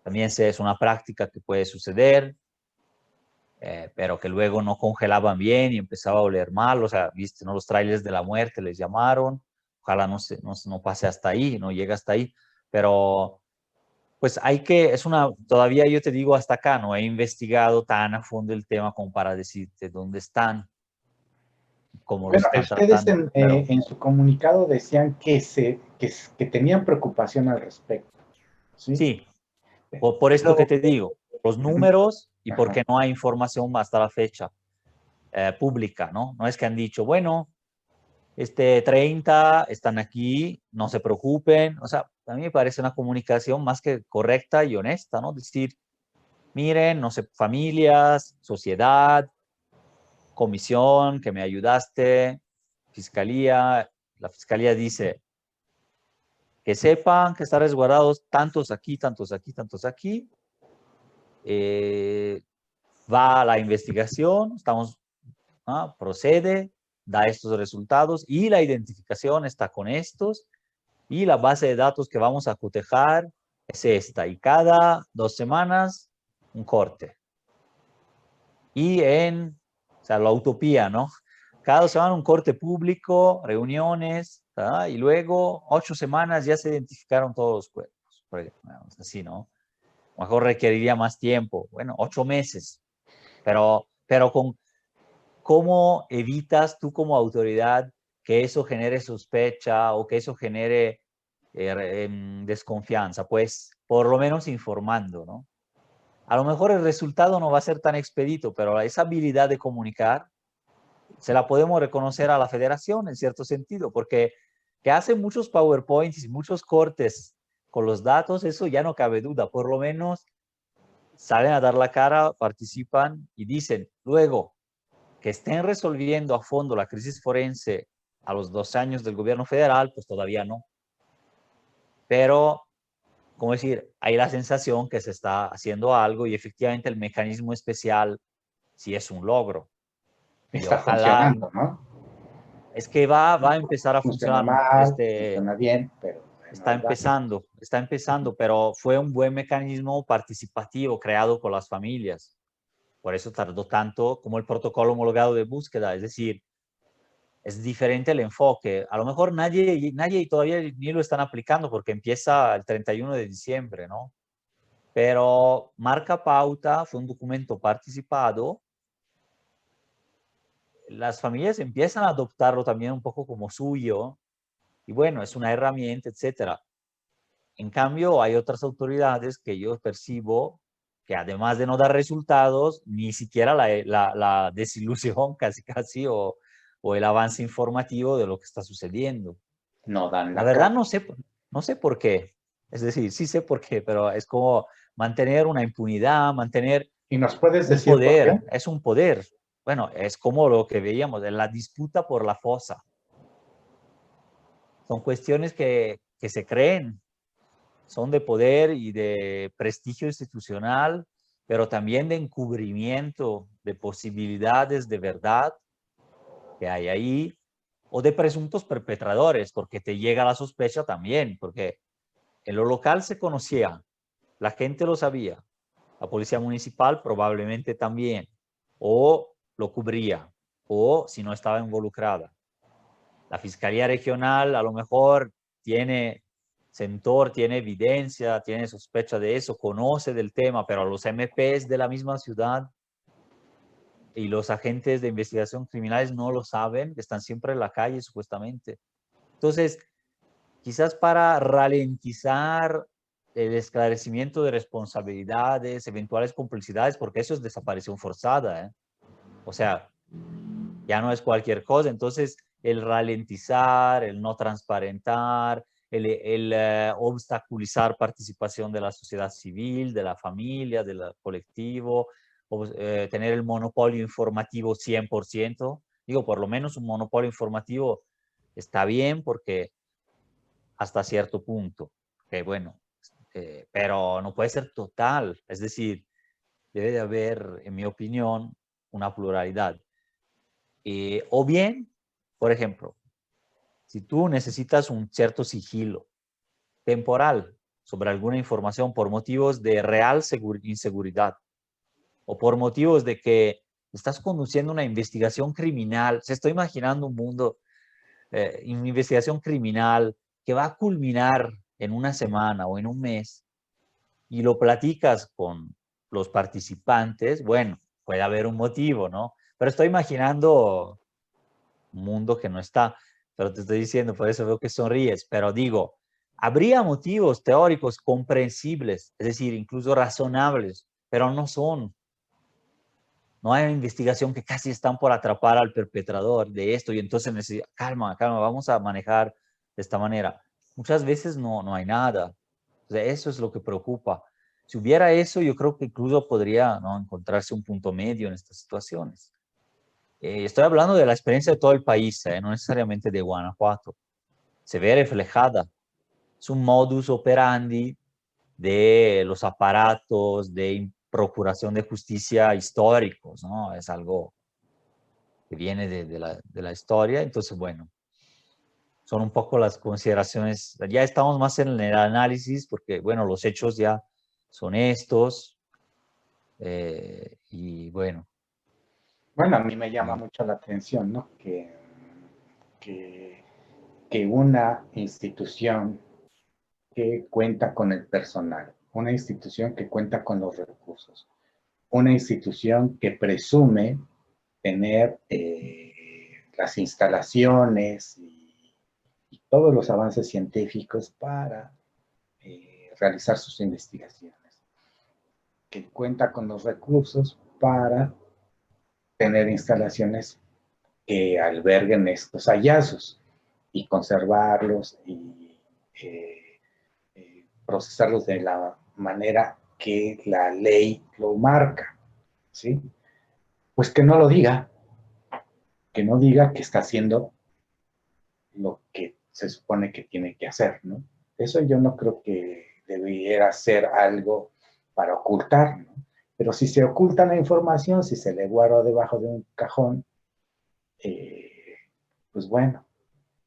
también es una práctica que puede suceder, pero que luego no congelaban bien y empezaba a oler mal, o sea, viste, ¿no? Los trailers de la muerte les llamaron, ojalá no pase hasta ahí, no llegue hasta ahí, pero pues todavía yo te digo hasta acá, no he investigado tan a fondo el tema como para decirte dónde están, cómo lo Bueno, están ustedes tratando, pero en su comunicado decían que tenían preocupación al respecto, ¿sí? sí, por esto que Pero, te digo, los ujú, números y ajá, porque no hay información hasta la fecha pública, ¿no? No es que han dicho, bueno, 30 están aquí, no se preocupen, o sea, a mí me parece una comunicación más que correcta y honesta, ¿no? Decir, miren, no sé, familias, sociedad, comisión, que me ayudaste, fiscalía, la fiscalía dice que sepan que están resguardados tantos aquí, tantos aquí, tantos aquí. Eh, Va a la investigación, procede, da estos resultados y la identificación está con estos y la base de datos que vamos a cotejar es esta y cada 2 semanas un corte. Y o sea, la utopía, ¿no? Cada semana un corte público, reuniones, ¿tá? Y luego 8 semanas ya se identificaron todos los cuerpos. Así, ¿no? Mejor requeriría más tiempo. Bueno, 8 meses. Pero ¿cómo evitas tú como autoridad que eso genere sospecha o que eso genere desconfianza? Pues por lo menos informando, ¿no? A lo mejor el resultado no va a ser tan expedito, pero esa habilidad de comunicar se la podemos reconocer a la federación en cierto sentido, porque que hace muchos PowerPoints y muchos cortes con los datos, eso ya no cabe duda, por lo menos salen a dar la cara, participan y dicen, luego que estén resolviendo a fondo la crisis forense a los 2 años del gobierno federal, pues todavía no. Pero, como decir, hay la sensación que se está haciendo algo y efectivamente el mecanismo especial sí es un logro. Y está ojalá funcionando, ¿no? es que va a empezar a Funciona funcionar. mal, funciona bien, pero bueno, ahí va. Está empezando, pero fue un buen mecanismo participativo creado por las familias. Por eso tardó tanto como el protocolo homologado de búsqueda. Es decir, es diferente el enfoque. A lo mejor nadie todavía ni lo están aplicando porque empieza el 31 de diciembre, ¿no? Pero marca pauta, fue un documento participado. Las familias empiezan a adoptarlo también un poco como suyo y bueno, es una herramienta, etcétera. En cambio, hay otras autoridades que yo percibo que además de no dar resultados, ni siquiera la desilusión casi casi o el avance informativo de lo que está sucediendo. No dan La la verdad cara. no sé por qué. Es decir, sí sé por qué, pero es como mantener una impunidad, mantener ¿Y nos puedes un decir por qué? poder, es un poder. Bueno, es como lo que veíamos en la disputa por la fosa. Son cuestiones que se creen, son de poder y de prestigio institucional, pero también de encubrimiento de posibilidades de verdad que hay ahí, o de presuntos perpetradores, porque te llega la sospecha también, porque en lo local se conocía, la gente lo sabía, la policía municipal probablemente también, o lo cubría, o si no estaba involucrada. La Fiscalía Regional a lo mejor tiene sentor, tiene evidencia, tiene sospecha de eso, conoce del tema, pero los MPs de la misma ciudad y los agentes de investigación criminales no lo saben, están siempre en la calle supuestamente. Entonces, quizás para ralentizar el esclarecimiento de responsabilidades, eventuales complicidades, porque eso es desaparición forzada, ¿eh? O sea, ya no es cualquier cosa. Entonces, el ralentizar, el no transparentar, el obstaculizar participación de la sociedad civil, de la familia, del colectivo, tener el monopolio informativo 100%. Digo, por lo menos un monopolio informativo está bien porque hasta cierto punto, que bueno, pero no puede ser total. Es decir, debe de haber, en mi opinión, una pluralidad. O bien, por ejemplo, si tú necesitas un cierto sigilo temporal sobre alguna información por motivos de real inseguridad o por motivos de que estás conduciendo una investigación criminal, se estoy imaginando un mundo, una investigación criminal que va a culminar en una semana o en un mes y lo platicas con los participantes, bueno, puede haber un motivo, ¿no? Pero estoy imaginando mundo que no está. Pero te estoy diciendo, por eso veo que sonríes, pero digo, habría motivos teóricos comprensibles, es decir, incluso razonables, pero no son. No hay una investigación que casi están por atrapar al perpetrador de esto y entonces necesita, calma, calma, vamos a manejar de esta manera. Muchas veces no hay nada. O sea, eso es lo que preocupa. Si hubiera eso, yo creo que incluso podría, ¿no?, encontrarse un punto medio en estas situaciones. Estoy hablando de la experiencia de todo el país, no necesariamente de Guanajuato. Se ve reflejada. Es un modus operandi de los aparatos de procuración de justicia históricos, ¿no? Es algo que viene de la historia. Entonces, bueno, son un poco las consideraciones. Ya estamos más en el análisis porque, bueno, los hechos ya son estos. Y bueno, Bueno, a mí me llama no, mucho la atención, ¿no? Que, que una institución que cuenta con el personal, una institución que cuenta con los recursos, una institución que presume tener las instalaciones y todos los avances científicos para realizar sus investigaciones, que cuenta con los recursos para tener instalaciones que alberguen estos hallazgos y conservarlos y procesarlos de la manera que la ley lo marca, ¿sí? Pues que no diga que está haciendo lo que se supone que tiene que hacer, ¿no? Eso yo no creo que debiera ser algo para ocultar, ¿no? Pero si se oculta la información, si se le guarda debajo de un cajón, eh, pues bueno,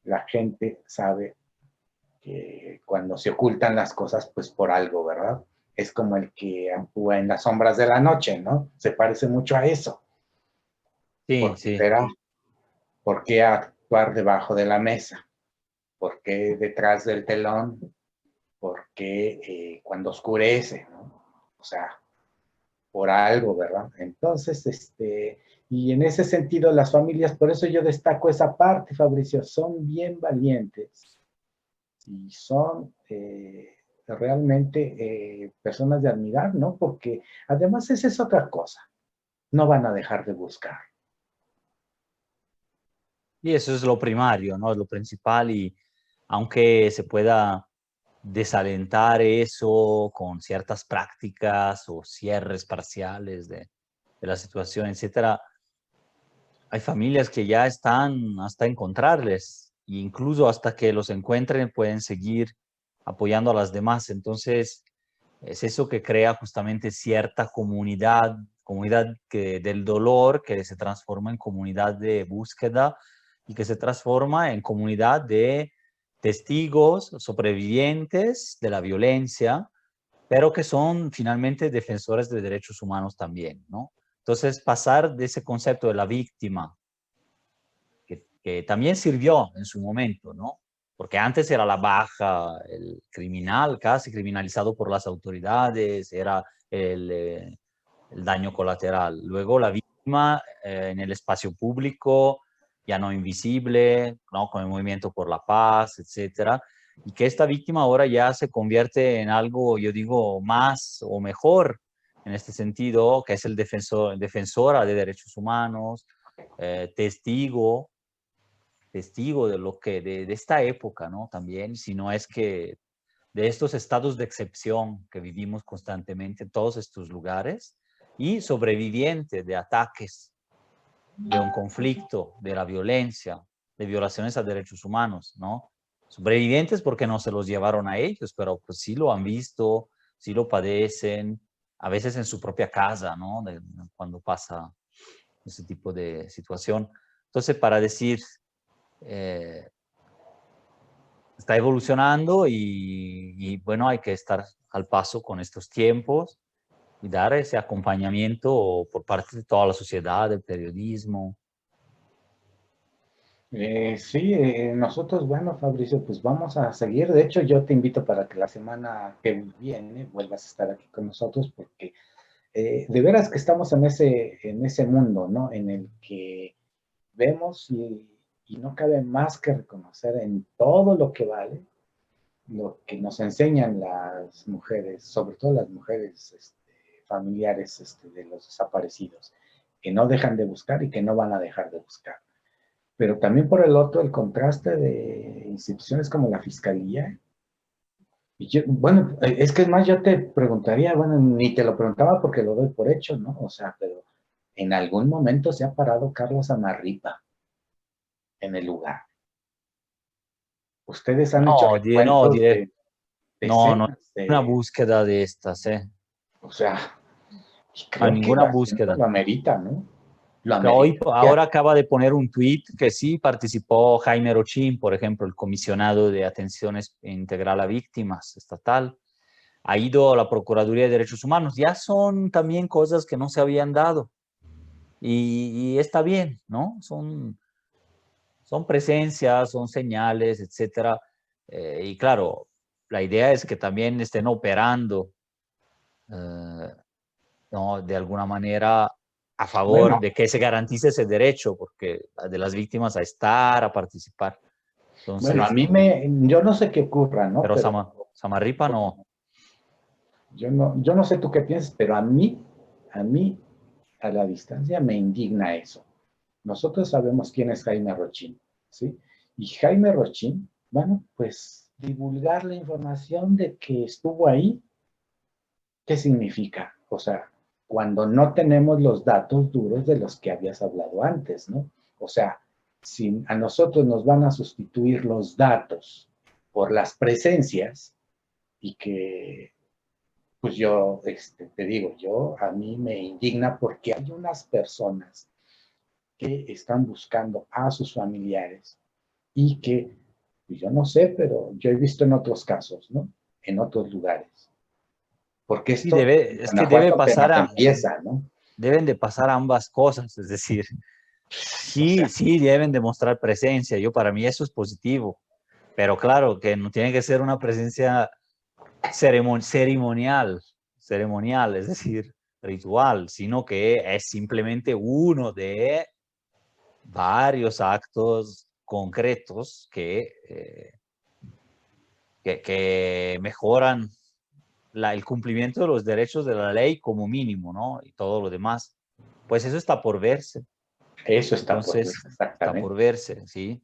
la gente sabe que cuando se ocultan las cosas, pues por algo, ¿verdad? Es como el que actúa en las sombras de la noche, ¿no? Se parece mucho a eso. sí, ¿Por qué sí. será? ¿Por qué actuar debajo de la mesa? ¿Por qué detrás del telón? ¿Por qué cuando oscurece? ¿No? O sea, por algo, ¿verdad? Entonces, y en ese sentido las familias, por eso yo destaco esa parte, Fabricio, son bien valientes y son realmente personas de admirar, ¿no? Porque además esa es otra cosa, no van a dejar de buscar. Y eso es lo primario, ¿no? Es lo principal y aunque se pueda desalentar eso con ciertas prácticas o cierres parciales de la situación, etcétera, hay familias que ya están hasta encontrarles, e incluso hasta que los encuentren pueden seguir apoyando a las demás. Entonces, es eso que crea justamente cierta comunidad, comunidad del dolor que se transforma en comunidad de búsqueda y que se transforma en comunidad de testigos, sobrevivientes de la violencia, pero que son finalmente defensores de derechos humanos también, ¿no? Entonces, pasar de ese concepto de la víctima que también sirvió en su momento, ¿no? Porque antes era la baja, el criminal casi criminalizado por las autoridades, era el daño colateral. Luego la víctima en el espacio público, ya no invisible, ¿no? Con el movimiento por la paz, etcétera. Y que esta víctima ahora ya se convierte en algo, yo digo, más o mejor en este sentido, que es el defensor, defensora de derechos humanos, testigo, testigo de lo que, de esta época, ¿no? También, si no es que de estos estados de excepción que vivimos constantemente en todos estos lugares y sobreviviente de ataques, de un conflicto, de la violencia, de violaciones a derechos humanos, ¿no? Sobrevivientes porque no se los llevaron a ellos, pero pues sí lo han visto, sí lo padecen, a veces en su propia casa, ¿no? Cuando pasa ese tipo de situación. Entonces, para decir, eh, está evolucionando y, bueno, hay que estar al paso con estos tiempos y dar ese acompañamiento por parte de toda la sociedad, del periodismo. Sí, nosotros, bueno, Fabricio, pues vamos a seguir. De hecho, yo te invito para que la semana que viene vuelvas a estar aquí con nosotros, porque de veras que estamos en ese mundo, ¿no? En el que vemos y no cabe más que reconocer en todo lo que vale, lo que nos enseñan las mujeres, sobre todo las mujeres familiares de los desaparecidos, que no dejan de buscar y que no van a dejar de buscar. Pero también por el otro, el contraste de instituciones como la Fiscalía. Y yo, bueno, es que es más, yo te preguntaría, bueno, ni te lo preguntaba porque lo doy por hecho, ¿no? O sea, pero en algún momento se ha parado Carlos Amarripa en el lugar. Ustedes han hecho No, no, recuentos de no, no, decenas una de, búsqueda de estas, ¿eh? o sea, y No hay creo que ninguna el asunto búsqueda. lo amerita, ¿no? Lo Que hoy, amerita. ahora acaba de poner un tuit que sí participó Jaime Rochín, por ejemplo, el comisionado de atención integral a víctimas estatal. Ha ido a la Procuraduría de Derechos Humanos. Ya son también cosas que no se habían dado. Y está bien, ¿no? Son presencias, son señales, etcétera. Y claro, la idea es que también estén operando, eh, ¿no? De alguna manera a favor Bueno, de que se garantice ese derecho, porque de las víctimas a estar, a participar. bueno, a Entonces, mí yo no sé qué ocurra, ¿no? pero Pero Samarripa no. yo no sé tú qué piensas, pero a mí, a la distancia me indigna eso. Nosotros sabemos quién es Jaime Rochín, ¿sí? Y Jaime Rochín, bueno, pues divulgar la información de que estuvo ahí, ¿qué significa? O sea, cuando no tenemos los datos duros de los que habías hablado antes, ¿no? O sea, si a nosotros nos van a sustituir los datos por las presencias y que, pues yo, te digo, a mí me indigna porque hay unas personas que están buscando a sus familiares y que, pues yo no sé, pero yo he visto en otros casos, ¿no? En otros lugares. Porque Sí, esto en es que debe Guanajuato pasar apenas empieza, ¿no? deben de pasar ambas cosas, es decir, O sí, sea, sí deben demostrar presencia. Yo para mí eso es positivo, pero claro que no tiene que ser una presencia ceremonial, ceremonial, es decir, ritual, sino que es simplemente uno de varios actos concretos que que mejoran el cumplimiento de los derechos de la ley como mínimo, ¿no? Y todo lo demás. Pues eso está por verse. Eso está por ver, Entonces, está por exactamente. verse, ¿sí?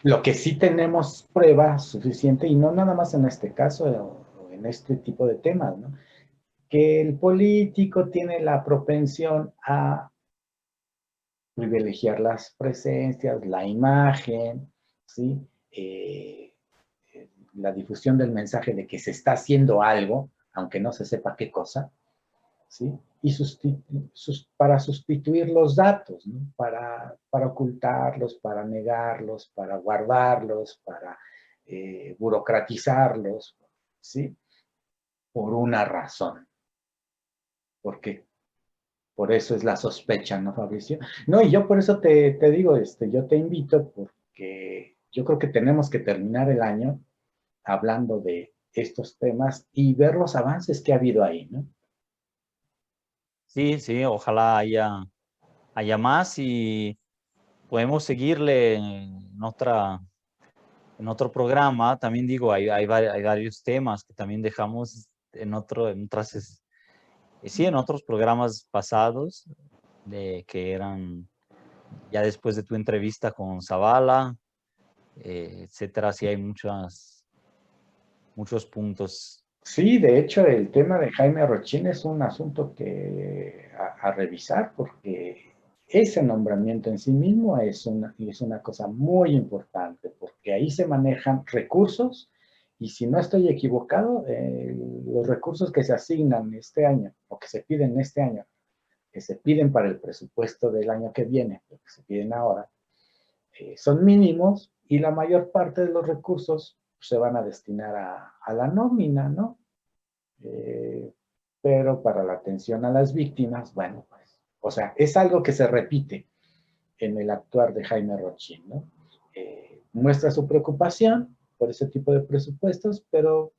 Lo que sí tenemos prueba suficiente, y no nada más en este caso o en este tipo de temas, ¿no? Que el político tiene la propensión a privilegiar las presencias, la imagen, ¿sí? La difusión del mensaje de que se está haciendo algo, aunque no se sepa qué cosa, ¿sí? Y para sustituir los datos, ¿no? Para ocultarlos, para negarlos, para guardarlos, para burocratizarlos, ¿sí? Por una razón, porque por eso es la sospecha, ¿no, Fabricio? No, y yo por eso te digo, yo te invito porque yo creo que tenemos que terminar el año hablando de estos temas y ver los avances que ha habido ahí, ¿no? Sí, sí, ojalá haya más y podemos seguirle en otro programa. También digo, hay varios temas que también dejamos sí, en otros programas pasados, que eran ya después de tu entrevista con Zavala, etcétera. Sí, hay muchos puntos. Sí, de hecho, el tema de Jaime Rochín es un asunto que a revisar porque ese nombramiento en sí mismo es una cosa muy importante porque ahí se manejan recursos y si no estoy equivocado, los recursos que se asignan este año o que se piden este año, que se piden para el presupuesto del año que viene, lo que se piden ahora, son mínimos y la mayor parte de los recursos se van a destinar a la nómina, ¿no? Eh, pero para la atención a las víctimas, bueno, pues, o sea, es algo que se repite en el actuar de Jaime Rochín, ¿no? Muestra su preocupación por ese tipo de presupuestos, pero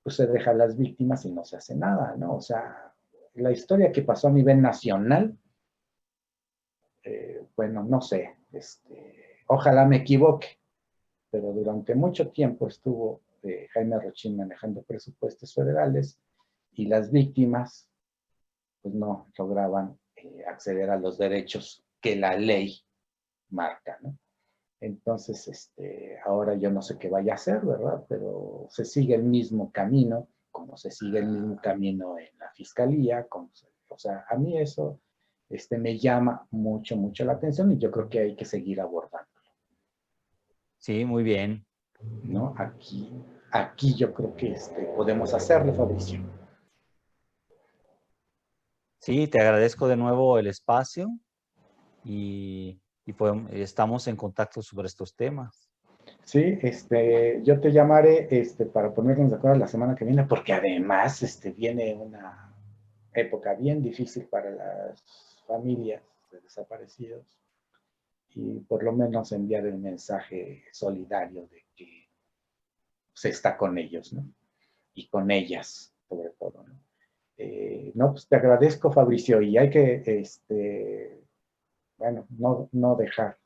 pues se deja a las víctimas y no se hace nada, ¿no? O sea, la historia que pasó a nivel nacional, bueno, no sé, ojalá me equivoque, pero durante mucho tiempo estuvo Jaime Rochín manejando presupuestos federales y las víctimas pues no lograban acceder a los derechos que la ley marca, ¿no? Entonces, ahora yo no sé qué vaya a hacer, ¿verdad? Pero se sigue el mismo camino, como se sigue el mismo camino en la fiscalía, o sea, a mí eso me llama mucho, mucho la atención y yo creo que hay que seguir abordando, Sí, muy bien. ¿no? Aquí yo creo que podemos hacerlo, Fabricio. Sí, te agradezco de nuevo el espacio y estamos en contacto sobre estos temas. Sí, yo te llamaré, para ponernos de acuerdo la semana que viene, porque además, viene una época bien difícil para las familias de desaparecidos y por lo menos enviar el mensaje solidario de que se está con ellos, ¿no? Y con ellas, sobre todo, ¿no? No, pues te agradezco, Fabricio, y hay que, bueno, no dejar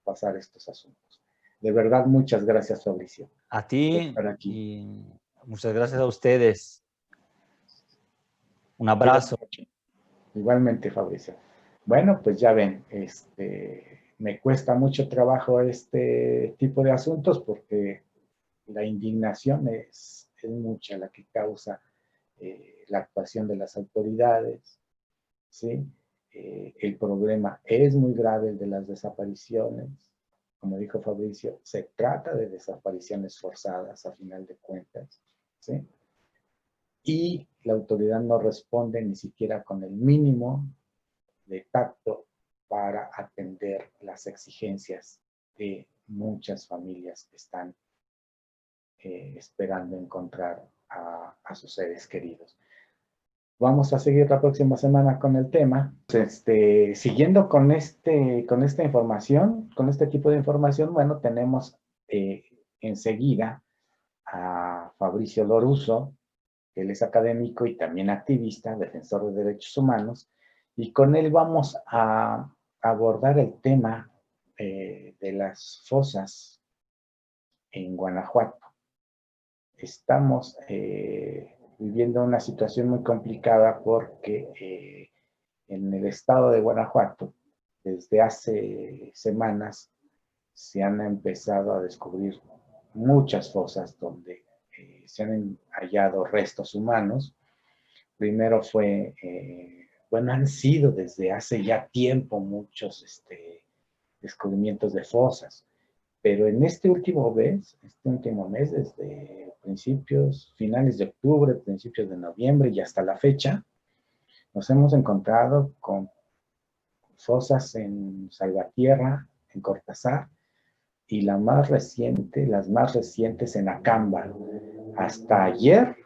pasar estos asuntos. De verdad, muchas gracias, Fabricio, A por ti estar aquí. y muchas gracias a ustedes. Un Cuídate abrazo. mucho. Igualmente, Fabricio. Bueno, pues ya ven, me cuesta mucho trabajo este tipo de asuntos porque la indignación es mucha la que causa la actuación de las autoridades, ¿sí? El problema es muy grave el de las desapariciones. Como dijo Fabricio, se trata de desapariciones forzadas a final de cuentas, ¿sí? Y la autoridad no responde ni siquiera con el mínimo de tacto para atender las exigencias de muchas familias que están esperando encontrar sus seres queridos. Vamos a seguir la próxima semana con el tema. Siguiendo con esta información, con este tipo de información, bueno, tenemos enseguida a Fabricio Loruso, que él es académico y también activista, defensor de derechos humanos, y con él vamos a abordar el tema de las fosas en Guanajuato. estamos viviendo una situación muy complicada porque en el estado de Guanajuato, desde hace semanas, se han empezado a descubrir muchas fosas donde se han hallado restos humanos. Primero fue, bueno, han sido desde hace ya tiempo muchos descubrimientos de fosas, pero en este último mes, desde principios, finales de octubre, principios de noviembre y hasta la fecha, nos hemos encontrado con fosas en Salvatierra, en Cortázar, y las más recientes en Acámbaro. Hasta ayer,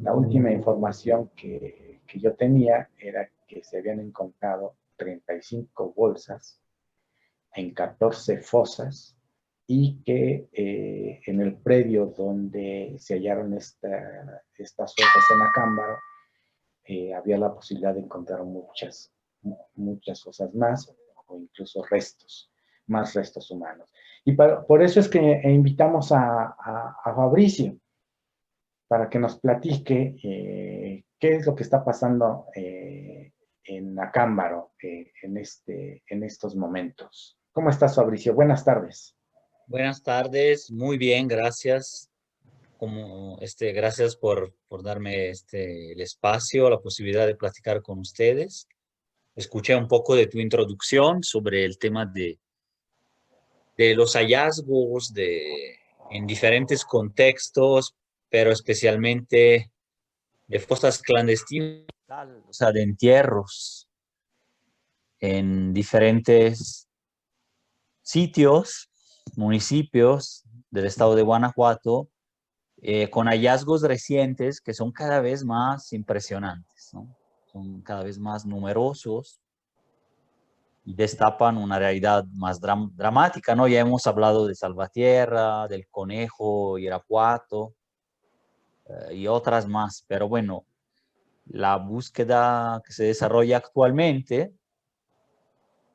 la última información que yo tenía era que se habían encontrado 35 bolsas en 14 fosas y que en el predio donde se hallaron estas fosas en Acámbaro había la posibilidad de encontrar muchas fosas más o incluso más restos humanos. Y por eso es que invitamos a Fabricio para que nos platique qué es lo que está pasando en Acámbaro en estos momentos. ¿Cómo estás, Fabricio? Buenas tardes. Buenas tardes, muy bien, gracias. Gracias por darme el espacio, la posibilidad de platicar con ustedes. Escuché un poco de tu introducción sobre el tema de los hallazgos en diferentes contextos, pero especialmente de fosas clandestinas, o sea, de entierros en diferentes sitios, municipios del estado de Guanajuato, con hallazgos recientes que son cada vez más impresionantes, ¿no? Son cada vez más numerosos y destapan una realidad más dramática, ¿no? Ya hemos hablado de Salvatierra, del Conejo Irapuato y otras más, pero bueno, la búsqueda que se desarrolla actualmente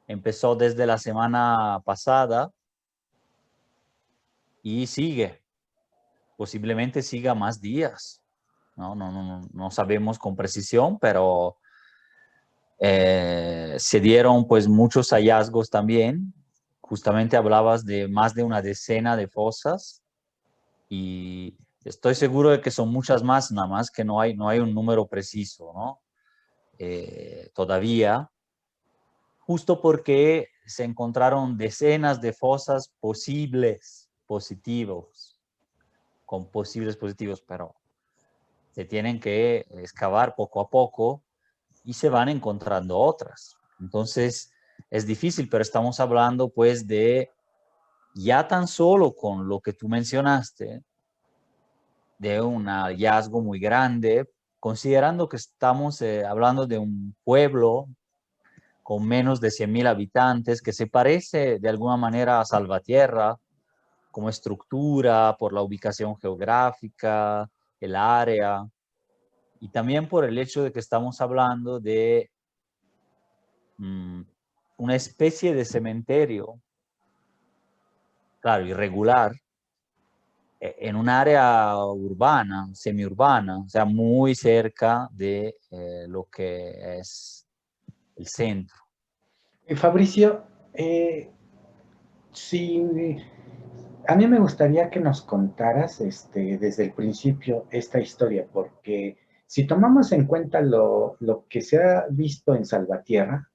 empezó desde la semana pasada y sigue, posiblemente siga más días. No sabemos con precisión, pero se dieron pues muchos hallazgos también. Justamente hablabas de más de una decena de fosas y estoy seguro de que son muchas más, nada más que no hay un número preciso, ¿no? Todavía, justo porque se encontraron decenas de fosas con posibles positivos, pero se tienen que excavar poco a poco y se van encontrando otras. Entonces, es difícil, pero estamos hablando pues de ya tan solo con lo que tú mencionaste, de un hallazgo muy grande, considerando que estamos hablando de un pueblo con menos de 100,000 habitantes, que se parece de alguna manera a Salvatierra, como estructura, por la ubicación geográfica, el área, y también por el hecho de que estamos hablando de una especie de cementerio, claro, irregular, en un área urbana, semiurbana, o sea, muy cerca de lo que es el centro. Fabricio, si a mí me gustaría que nos contaras desde el principio esta historia, porque si tomamos en cuenta lo que se ha visto en Salvatierra,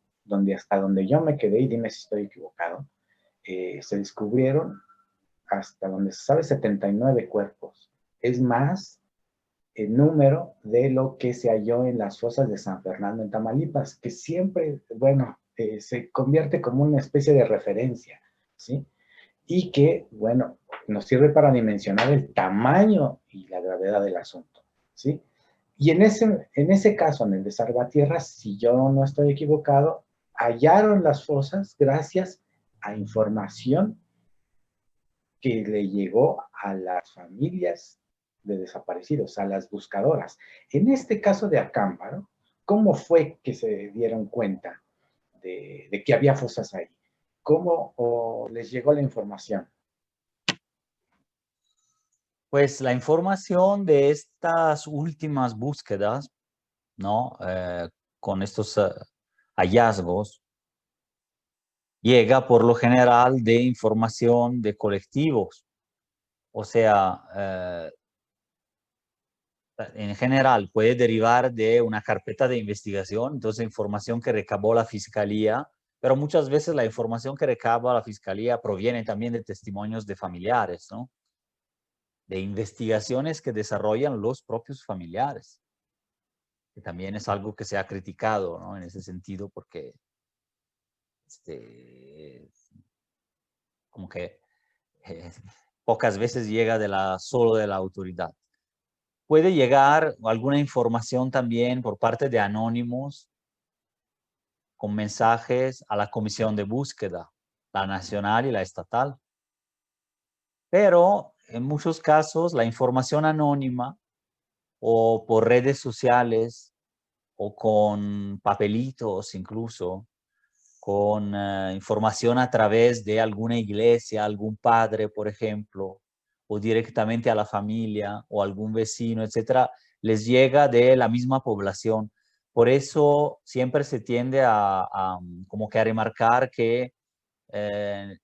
hasta donde yo me quedé, y dime si estoy equivocado, se descubrieron hasta donde se sabe 79 cuerpos. Es más el número de lo que se halló en las fosas de San Fernando en Tamaulipas, que siempre, bueno, se convierte como una especie de referencia, ¿sí? Y que, bueno, nos sirve para dimensionar el tamaño y la gravedad del asunto, ¿sí? Y en ese caso, en el de Salvatierra, si yo no estoy equivocado, hallaron las fosas gracias a información que le llegó a las familias de desaparecidos, a las buscadoras. En este caso de Acámbaro, ¿cómo fue que se dieron cuenta de que había fosas ahí? ¿Cómo les llegó la información? Pues la información de estas últimas búsquedas, ¿no? Con estos hallazgos, llega por lo general de información de colectivos. O sea, en general puede derivar de una carpeta de investigación, entonces información que recabó la fiscalía, pero muchas veces la información que recaba la fiscalía proviene también de testimonios de familiares, ¿no? De investigaciones que desarrollan los propios familiares, que también es algo que se ha criticado, ¿no? En ese sentido, porque este, como que eh, pocas veces llega solo de la autoridad. Puede llegar alguna información también por parte de anónimos con mensajes a la comisión de búsqueda, la nacional y la estatal. Pero en muchos casos la información anónima o por redes sociales o con papelitos incluso, con información a través de alguna iglesia, algún padre, por ejemplo, o directamente a la familia o algún vecino, etcétera, les llega de la misma población. Por eso siempre se tiende como que a remarcar que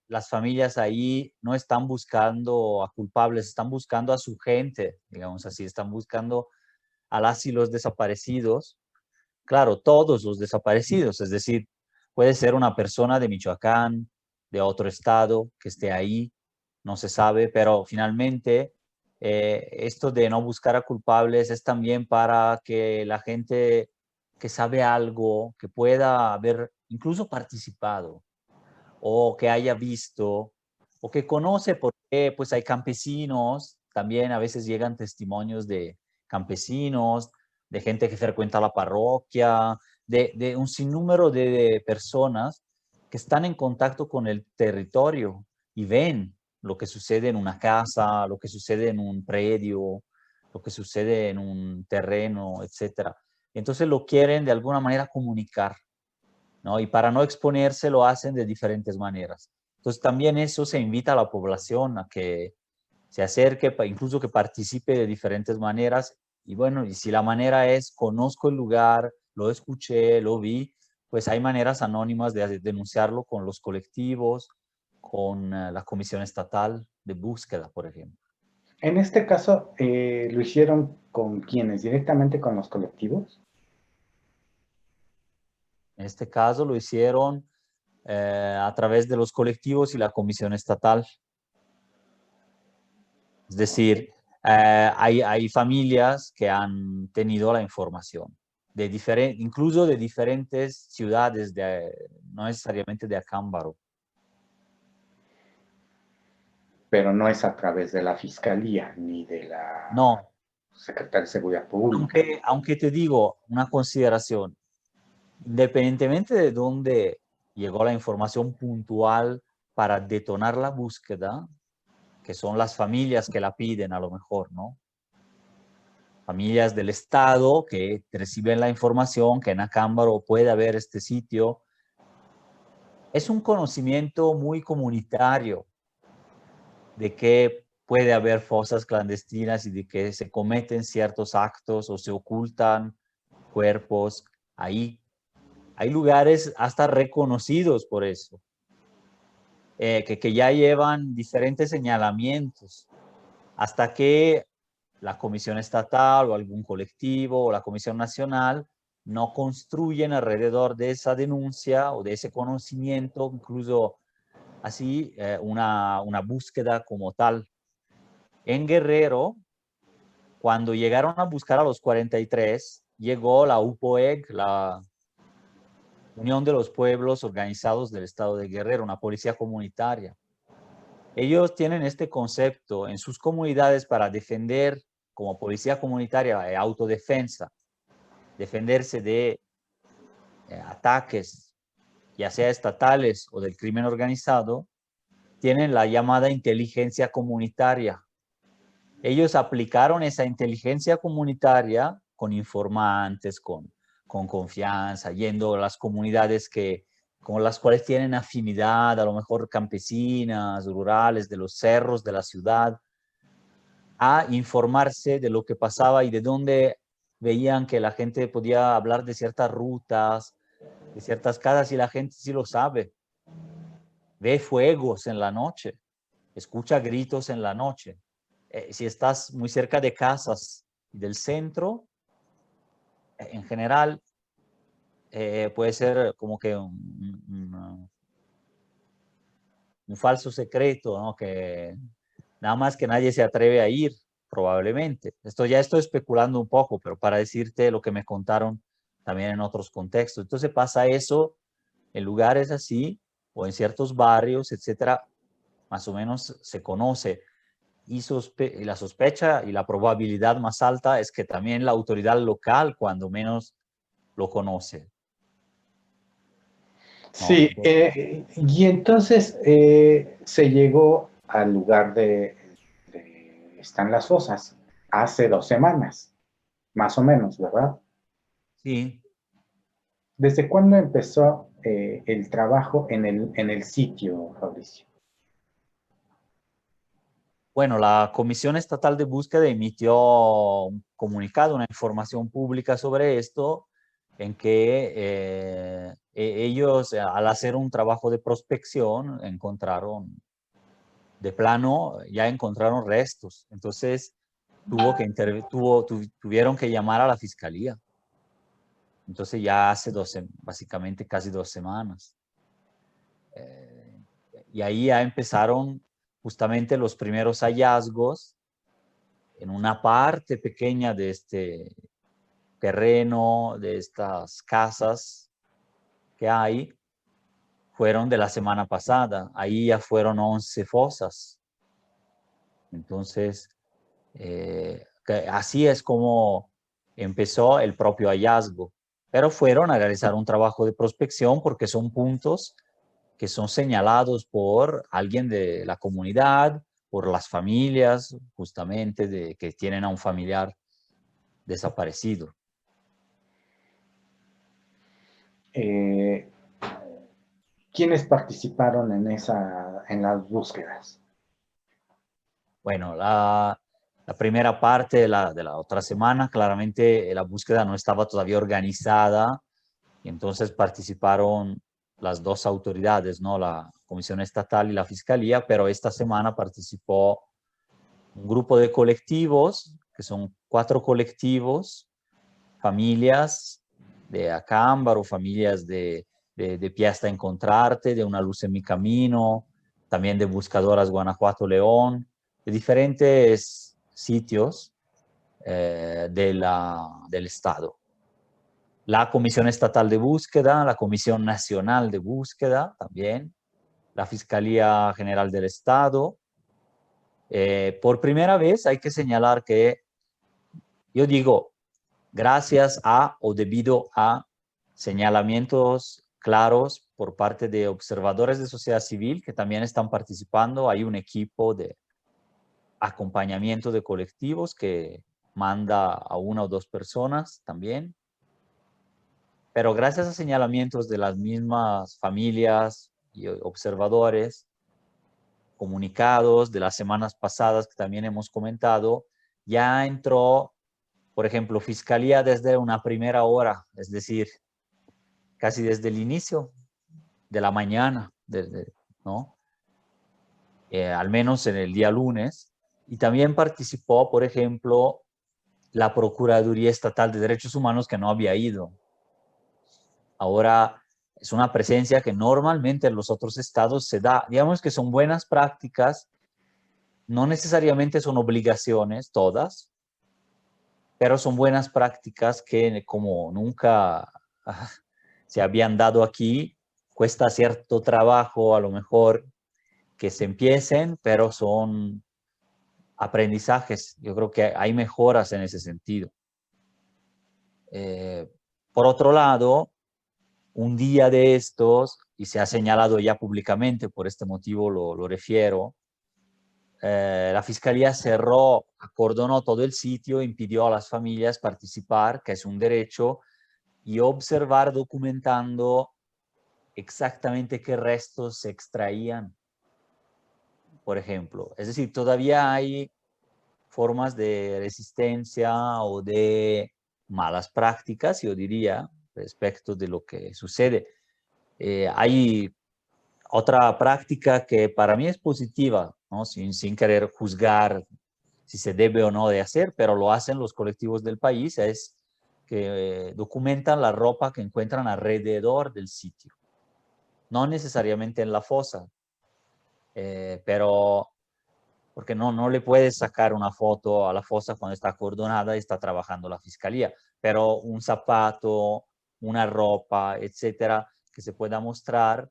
las familias ahí no están buscando a culpables, están buscando a su gente, digamos así, están buscando a las y los desaparecidos. Claro, todos los desaparecidos, es decir, puede ser una persona de Michoacán, de otro estado que esté ahí, no se sabe, pero finalmente esto de no buscar a culpables es también para que la gente que sabe algo, que pueda haber incluso participado o que haya visto o que conoce, porque pues hay campesinos, también a veces llegan testimonios de campesinos, de gente que frecuenta la parroquia, de un sinnúmero de personas que están en contacto con el territorio y ven lo que sucede en una casa, lo que sucede en un predio, lo que sucede en un terreno, etcétera. Entonces lo quieren de alguna manera comunicar, ¿no? Y para no exponerse lo hacen de diferentes maneras. Entonces también eso se invita a la población a que se acerque, incluso que participe de diferentes maneras. Y bueno, y si la manera es conozco el lugar, lo escuché, lo vi, pues hay maneras anónimas de denunciarlo con los colectivos, con la Comisión Estatal de Búsqueda, por ejemplo. En este caso, ¿lo hicieron con quiénes? ¿Directamente con los colectivos? En este caso lo hicieron a través de los colectivos y la Comisión Estatal. Es decir, hay familias que han tenido la información, incluso de diferentes ciudades, no necesariamente de Acámbaro. Pero no es a través de la Fiscalía ni de la No, Secretaría de Seguridad Pública. aunque te digo una consideración, independientemente de dónde llegó la información puntual para detonar la búsqueda, que son las familias que la piden a lo mejor, ¿no? Familias del Estado que reciben la información que en Acámbaro puede haber este sitio. Es un conocimiento muy comunitario de que puede haber fosas clandestinas y de que se cometen ciertos actos o se ocultan cuerpos ahí. Hay lugares hasta reconocidos por eso, que ya llevan diferentes señalamientos, hasta que la Comisión Estatal o algún colectivo o la Comisión Nacional no construyen alrededor de esa denuncia o de ese conocimiento, incluso así, una búsqueda como tal. En Guerrero, cuando llegaron a buscar a los 43, llegó la UPOEG, la Unión de los Pueblos Organizados del Estado de Guerrero, una policía comunitaria. Ellos tienen este concepto en sus comunidades para defender, como policía comunitaria, autodefensa, defenderse de ataques, ya sea estatales o del crimen organizado, tienen la llamada inteligencia comunitaria. Ellos aplicaron esa inteligencia comunitaria con informantes, con confianza, yendo a las comunidades con las cuales tienen afinidad, a lo mejor campesinas, rurales, de los cerros de la ciudad, a informarse de lo que pasaba y de dónde veían que la gente podía hablar de ciertas rutas, de ciertas casas, y la gente sí lo sabe. Ve fuegos en la noche, escucha gritos en la noche. Si estás muy cerca de casas y del centro, en general puede ser como que un falso secreto, ¿no? Que nada más que nadie se atreve a ir, probablemente. Esto ya estoy especulando un poco, pero para decirte lo que me contaron también en otros contextos. Entonces pasa eso en lugares así o en ciertos barrios, etcétera, más o menos se conoce. Y la sospecha y la probabilidad más alta es que también la autoridad local, cuando menos, lo conoce, ¿no? Sí, y entonces se llegó al lugar de están las fosas hace 2 semanas, más o menos, ¿verdad? Sí. ¿Desde cuándo empezó el trabajo en el sitio, Fabricio? Bueno, la Comisión Estatal de Búsqueda emitió un comunicado, una información pública sobre esto, en que ellos, al hacer un trabajo de prospección, encontraron, de plano, ya encontraron restos. Entonces, tuvieron que llamar a la fiscalía. Entonces, ya hace básicamente casi 2 semanas. Eh, y ahí ya empezaron justamente los primeros hallazgos en una parte pequeña de este terreno, de estas casas que hay, fueron de la semana pasada. Ahí ya fueron 11 fosas. Entonces, así es como empezó el propio hallazgo. Pero fueron a realizar un trabajo de prospección porque son puntos que son señalados por alguien de la comunidad, por las familias, justamente, de que tienen a un familiar desaparecido. Eh, ¿Quiénes participaron en las búsquedas? Bueno, la primera parte de la otra semana, claramente la búsqueda no estaba todavía organizada, y entonces participaron las dos autoridades, ¿no? La Comisión Estatal y la Fiscalía, pero esta semana participó un grupo de colectivos, que son 4 colectivos, familias de Acámbaro, familias de Pie hasta Encontrarte, de Una Luz en Mi Camino, también de Buscadoras Guanajuato León, de diferentes sitios del Estado. La Comisión Estatal de Búsqueda, la Comisión Nacional de Búsqueda también, la Fiscalía General del Estado. Por primera vez hay que señalar que yo digo, gracias a o debido a señalamientos claros por parte de observadores de sociedad civil que también están participando. Hay un equipo de acompañamiento de colectivos que manda a 1 o 2 personas también. Pero gracias a señalamientos de las mismas familias y observadores, comunicados de las semanas pasadas que también hemos comentado, ya entró, por ejemplo, Fiscalía desde una primera hora, es decir, casi desde el inicio de la mañana, ¿no? Al menos en el día lunes. Y también participó, por ejemplo, la Procuraduría Estatal de Derechos Humanos, que no había ido. Ahora es una presencia que normalmente en los otros estados se da. Digamos que son buenas prácticas, no necesariamente son obligaciones todas, pero son buenas prácticas que como nunca se habían dado aquí, cuesta cierto trabajo a lo mejor que se empiecen, pero son aprendizajes. Yo creo que hay mejoras en ese sentido. Eh, por otro lado, un día de estos, y se ha señalado ya públicamente, por este motivo lo refiero, la Fiscalía cerró, acordonó todo el sitio, impidió a las familias participar, que es un derecho, y observar documentando exactamente qué restos se extraían, por ejemplo. Es decir, todavía hay formas de resistencia o de malas prácticas, yo diría, respecto de lo que sucede. Hay otra práctica que para mí es positiva, ¿no? Sin querer juzgar si se debe o no de hacer, pero lo hacen los colectivos del país, es que documentan la ropa que encuentran alrededor del sitio, no necesariamente en la fosa, pero porque no le puedes sacar una foto a la fosa cuando está acordonada y está trabajando la fiscalía, pero un zapato, una ropa, etcétera, que se pueda mostrar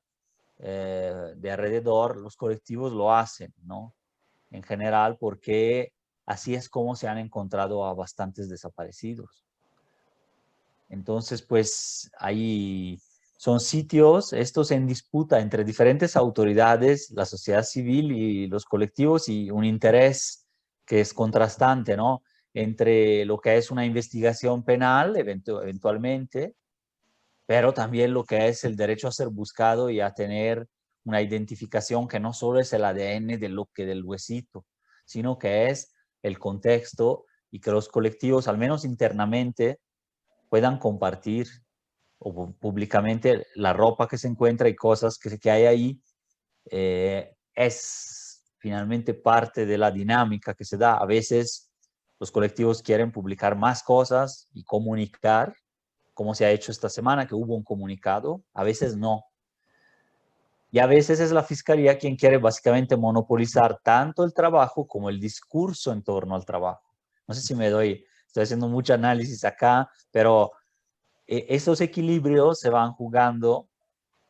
de alrededor, los colectivos lo hacen, ¿no? En general, porque así es como se han encontrado a bastantes desaparecidos. Entonces, pues ahí son sitios, estos en disputa entre diferentes autoridades, la sociedad civil y los colectivos, y un interés que es contrastante, ¿no? Entre lo que es una investigación penal, eventualmente, pero también lo que es el derecho a ser buscado y a tener una identificación que no solo es el ADN del huesito, sino que es el contexto y que los colectivos, al menos internamente, puedan compartir o públicamente la ropa que se encuentra y cosas que hay ahí, es finalmente parte de la dinámica que se da. A veces los colectivos quieren publicar más cosas y comunicar, como se ha hecho esta semana, que hubo un comunicado, a veces no. Y a veces es la fiscalía quien quiere básicamente monopolizar tanto el trabajo como el discurso en torno al trabajo. No sé si estoy haciendo mucho análisis acá, pero esos equilibrios se van jugando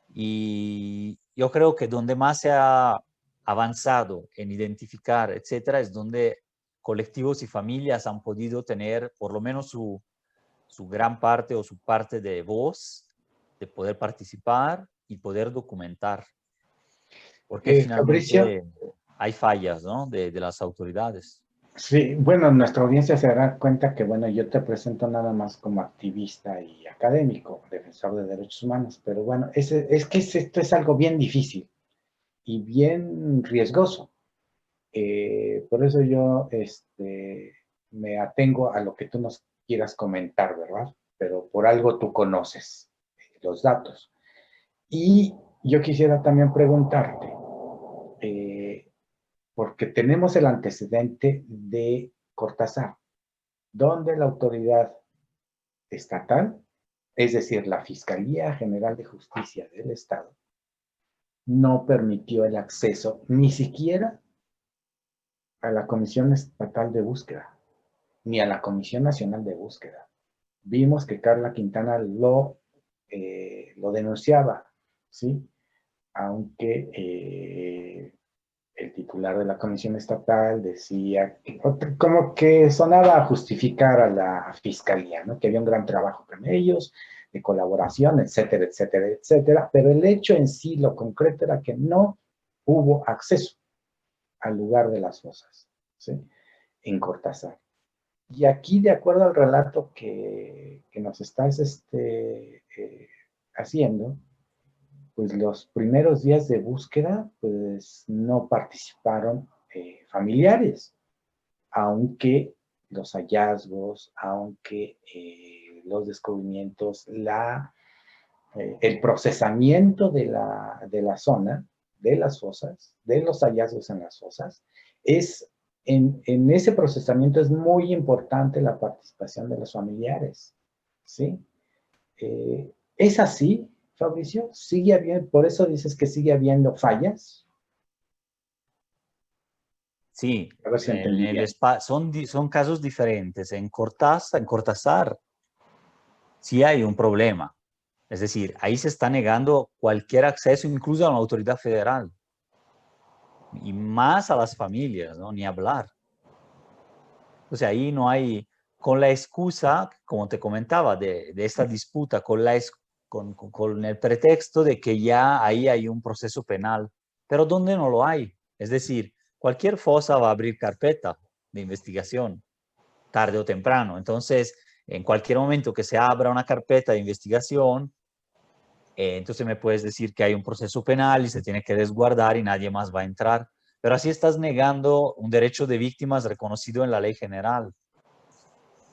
y yo creo que donde más se ha avanzado en identificar, etcétera, es donde colectivos y familias han podido tener por lo menos su gran parte o su parte de voz, de poder participar y poder documentar, porque Fabricio, finalmente hay fallas, ¿no? de las autoridades. sí, bueno, nuestra audiencia se dará cuenta que, bueno, yo te presento nada más como activista y académico, defensor de derechos humanos, pero bueno, esto es algo bien difícil y bien riesgoso. Por eso yo me atengo a lo que tú nos quieras comentar, ¿verdad? Pero por algo tú conoces los datos. Y yo quisiera también preguntarte, eh, porque tenemos el antecedente de Cortázar, donde la autoridad estatal, es decir, la Fiscalía General de Justicia del Estado, no permitió el acceso ni siquiera a la Comisión Estatal de Búsqueda, ni a la Comisión Nacional de Búsqueda. Vimos que Carla Quintana lo denunciaba, ¿sí? Aunque el titular de la Comisión Estatal decía que, como que sonaba a justificar a la Fiscalía, ¿no? Que había un gran trabajo con ellos, de colaboración, etcétera, etcétera, etcétera, pero el hecho en sí, lo concreto era que no hubo acceso al lugar de las fosas, ¿sí? En Cortázar. Y aquí, de acuerdo al relato que nos estás haciendo, pues los primeros días de búsqueda, pues no participaron familiares, aunque los hallazgos, aunque los descubrimientos, el procesamiento de la zona, de las fosas, de los hallazgos en las fosas, en ese procesamiento es muy importante la participación de los familiares, ¿sí? ¿Es así, Fabricio? ¿Sigue habiendo, por eso dices que sigue habiendo fallas? Sí, A ver si entendí bien. son casos diferentes. En Cortázar sí hay un problema. Es decir, ahí se está negando cualquier acceso, incluso a la autoridad federal, y más a las familias, ¿no? Ni hablar. O sea, ahí no hay, con la excusa, como te comentaba, de esta disputa, con el pretexto de que ya ahí hay un proceso penal, pero ¿dónde no lo hay? Es decir, cualquier fosa va a abrir carpeta de investigación, tarde o temprano. Entonces, en cualquier momento que se abra una carpeta de investigación, entonces me puedes decir que hay un proceso penal y se tiene que desguardar y nadie más va a entrar. pero así estás negando un derecho de víctimas reconocido en la ley general,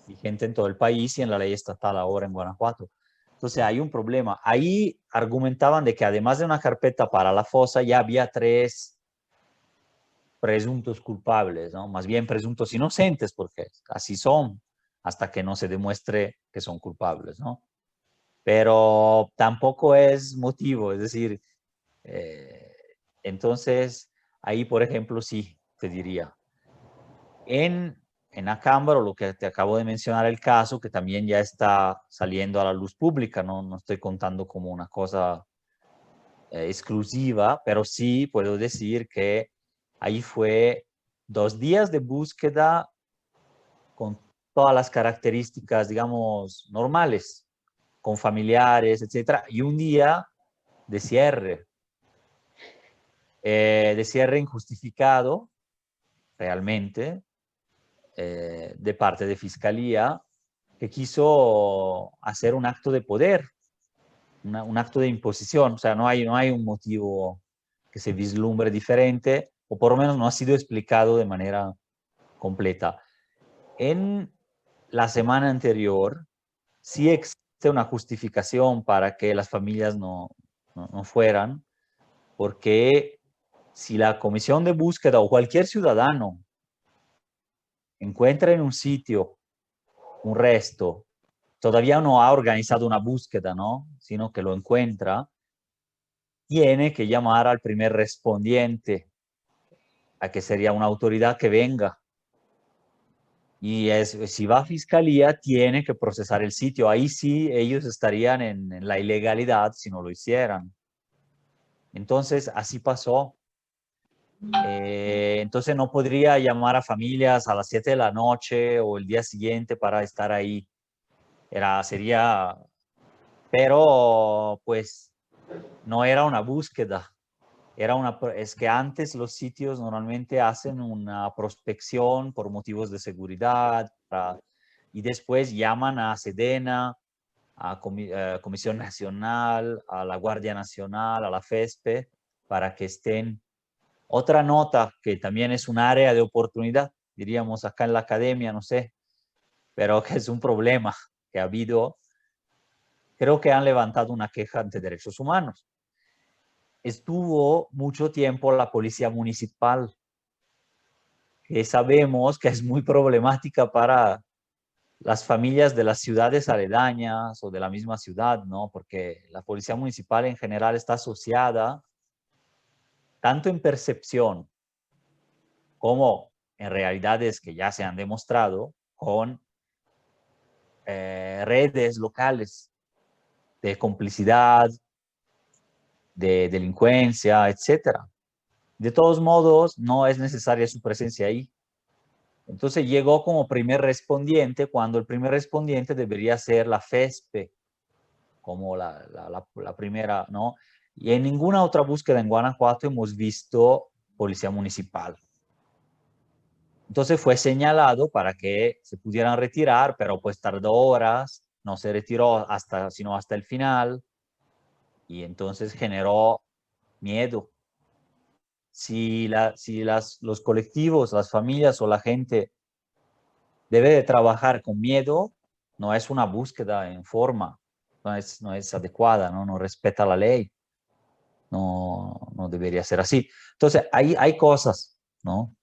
vigente en todo el país y en la ley estatal ahora en Guanajuato. Entonces hay un problema. Ahí argumentaban de que además de una carpeta para la fosa, ya había 3 presuntos culpables, ¿no? Más bien presuntos inocentes, porque así son, hasta que no se demuestre que son culpables, ¿no? Pero tampoco es motivo, es decir, eh, entonces ahí, por ejemplo, sí, te diría. En Acámbaro, lo que te acabo de mencionar, el caso, que también ya está saliendo a la luz pública, no, no estoy contando como una cosa exclusiva, pero sí puedo decir que ahí fue 2 días de búsqueda con todas las características, digamos, normales, con familiares, etcétera, y un día de cierre injustificado, realmente, de parte de Fiscalía, que quiso hacer un acto de poder, un acto de imposición. O sea, no hay un motivo que se vislumbre diferente, o por lo menos no ha sido explicado de manera completa. En la semana anterior, sí existe una justificación para que las familias no fueran, porque si la comisión de búsqueda o cualquier ciudadano encuentra en un sitio un resto, todavía no ha organizado una búsqueda, ¿no? Sino que lo encuentra, tiene que llamar al primer respondiente, a que sería una autoridad que venga. Y si va a fiscalía, tiene que procesar el sitio. Ahí sí ellos estarían en la ilegalidad si no lo hicieran. Entonces, así pasó. Entonces no podría llamar a familias a las 7 de la noche o el día siguiente para estar ahí. Sería, pero pues no era una búsqueda. Es que antes los sitios normalmente hacen una prospección por motivos de seguridad y después llaman a Sedena, a Comisión Nacional, a la Guardia Nacional, a la FESPE, para que estén. Otra nota que también es un área de oportunidad, diríamos acá en la academia, no sé, pero que es un problema que ha habido. Creo que han levantado una queja ante derechos humanos. Estuvo mucho tiempo la policía municipal, que sabemos que es muy problemática para las familias de las ciudades aledañas o de la misma ciudad, ¿no? Porque la policía municipal en general está asociada tanto en percepción como en realidades que ya se han demostrado con redes locales de complicidad, de delincuencia, etcétera. De todos modos, no es necesaria su presencia ahí. Entonces llegó como primer respondiente cuando el primer respondiente debería ser la FESPE, como la primera, ¿no? Y en ninguna otra búsqueda en Guanajuato hemos visto policía municipal. Entonces fue señalado para que se pudieran retirar, pero pues tardó horas, no se retiró sino hasta el final, y entonces generó miedo. Si los colectivos, las familias o la gente debe de trabajar con miedo, no es una búsqueda en forma, no es adecuada, no respeta la ley, no debería ser así. Entonces, hay cosas, ¿no?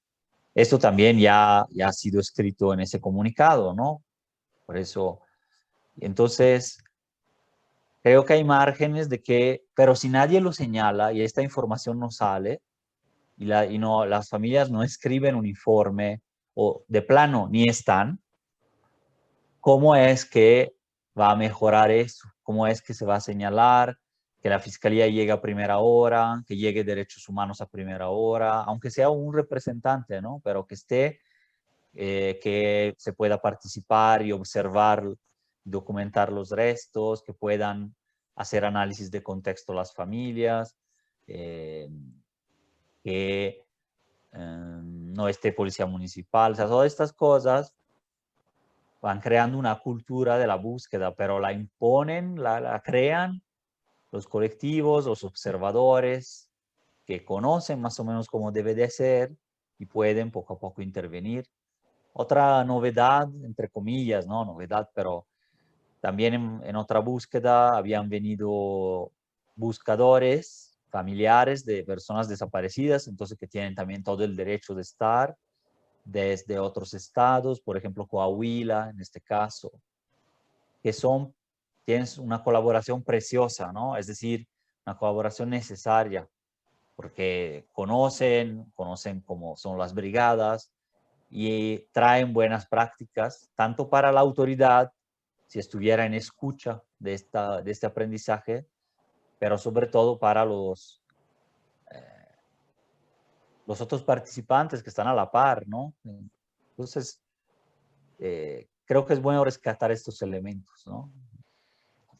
Esto también ya ha sido escrito en ese comunicado, ¿no? Por eso, entonces, creo que hay márgenes de que, pero si nadie lo señala y esta información no sale, y no, las familias no escriben un informe o de plano ni están, ¿cómo es que va a mejorar eso? ¿Cómo es que se va a señalar que la fiscalía llegue a primera hora, que llegue derechos humanos a primera hora, aunque sea un representante, ¿no? Pero que esté, que se pueda participar y observar, documentar los restos, que puedan hacer análisis de contexto las familias, eh, que no esté policía municipal, o sea, todas estas cosas van creando una cultura de la búsqueda, pero la imponen, la crean los colectivos, los observadores, que conocen más o menos cómo debe de ser y pueden poco a poco intervenir. Otra novedad, entre comillas, no novedad, pero también en otra búsqueda habían venido buscadores familiares de personas desaparecidas, entonces que tienen también todo el derecho de estar desde otros estados, por ejemplo, Coahuila, en este caso, que son, tienen una colaboración preciosa, ¿no? Es decir, una colaboración necesaria, porque conocen cómo son las brigadas y traen buenas prácticas, tanto para la autoridad, si estuviera en escucha de este aprendizaje, pero sobre todo para los otros participantes que están a la par, ¿no? Entonces, creo que es bueno rescatar estos elementos, ¿no?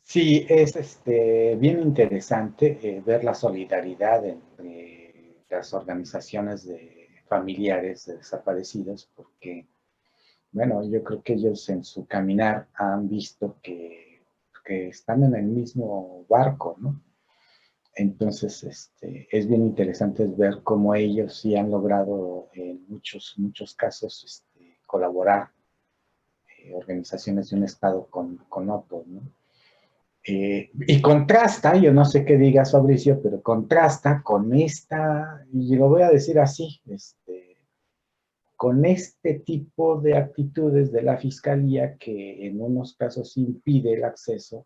Sí, es bien interesante ver la solidaridad entre las organizaciones de familiares de desaparecidos, porque, bueno, yo creo que ellos en su caminar han visto que están en el mismo barco, ¿no? Entonces, es bien interesante ver cómo ellos sí han logrado en muchos casos colaborar organizaciones de un estado con otros, ¿no? Y contrasta, yo no sé qué digas, Fabricio, pero contrasta con esta, y lo voy a decir así, con este tipo de actitudes de la fiscalía que en unos casos impide el acceso,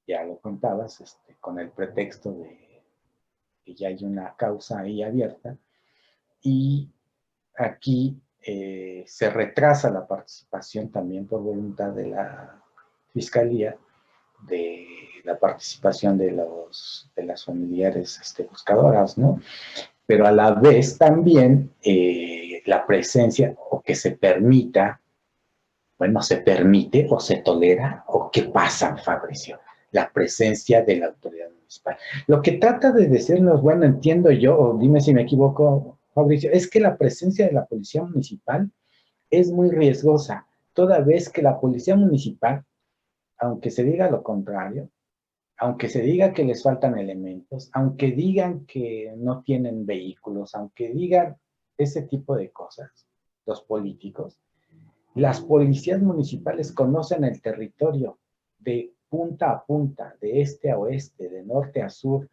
ya lo contabas, con el pretexto de que ya hay una causa ahí abierta, y aquí se retrasa la participación también por voluntad de la fiscalía de la participación de las familiares buscadoras, ¿no? Pero a la vez también la presencia o que se permita, bueno, se permite o se tolera o qué pasa, Fabricio, la presencia de la autoridad municipal. Lo que trata de decirnos, bueno, entiendo yo, o dime si me equivoco, Fabricio, es que la presencia de la policía municipal es muy riesgosa, toda vez que la policía municipal, aunque se diga lo contrario, aunque se diga que les faltan elementos, aunque digan que no tienen vehículos, aunque digan ese tipo de cosas, los políticos, las policías municipales conocen el territorio de punta a punta, de este a oeste, de norte a sur,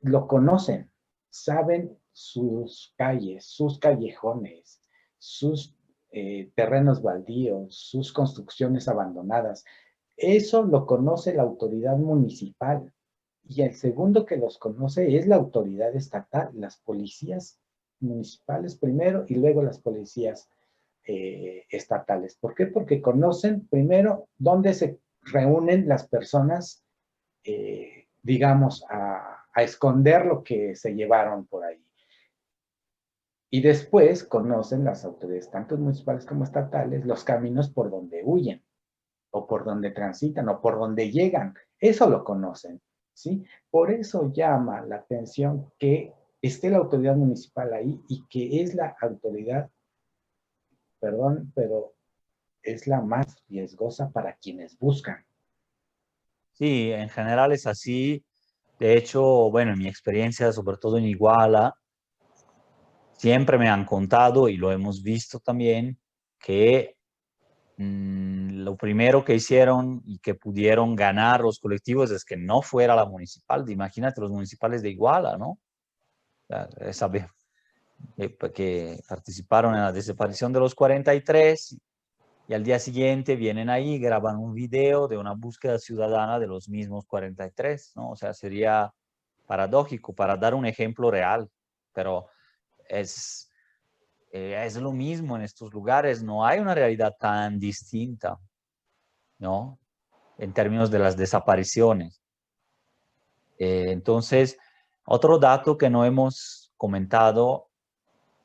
lo conocen, saben sus calles, sus callejones, sus terrenos baldíos, sus construcciones abandonadas. Eso lo conoce la autoridad municipal. Y el segundo que los conoce es la autoridad estatal, las policías municipales primero y luego las policías estatales. ¿Por qué? Porque conocen primero dónde se reúnen las personas, digamos, a esconder lo que se llevaron por ahí. Y después conocen las autoridades, tanto municipales como estatales, los caminos por donde huyen, o por donde transitan, o por donde llegan. Eso lo conocen, ¿sí? Por eso llama la atención que esté la autoridad municipal ahí y que es la autoridad, perdón, pero es la más riesgosa para quienes buscan. Sí, en general es así. De hecho, bueno, en mi experiencia, sobre todo en Iguala, siempre me han contado y lo hemos visto también que lo primero que hicieron y que pudieron ganar los colectivos es que no fuera la municipal. Imagínate los municipales de Iguala, ¿no? Sabemos que participaron en la desaparición de los 43 y al día siguiente vienen ahí, graban un video de una búsqueda ciudadana de los mismos 43, ¿no? O sea, sería paradójico para dar un ejemplo real, pero es, es lo mismo en estos lugares, no hay una realidad tan distinta, ¿no? En términos de las desapariciones. Entonces, otro dato que no hemos comentado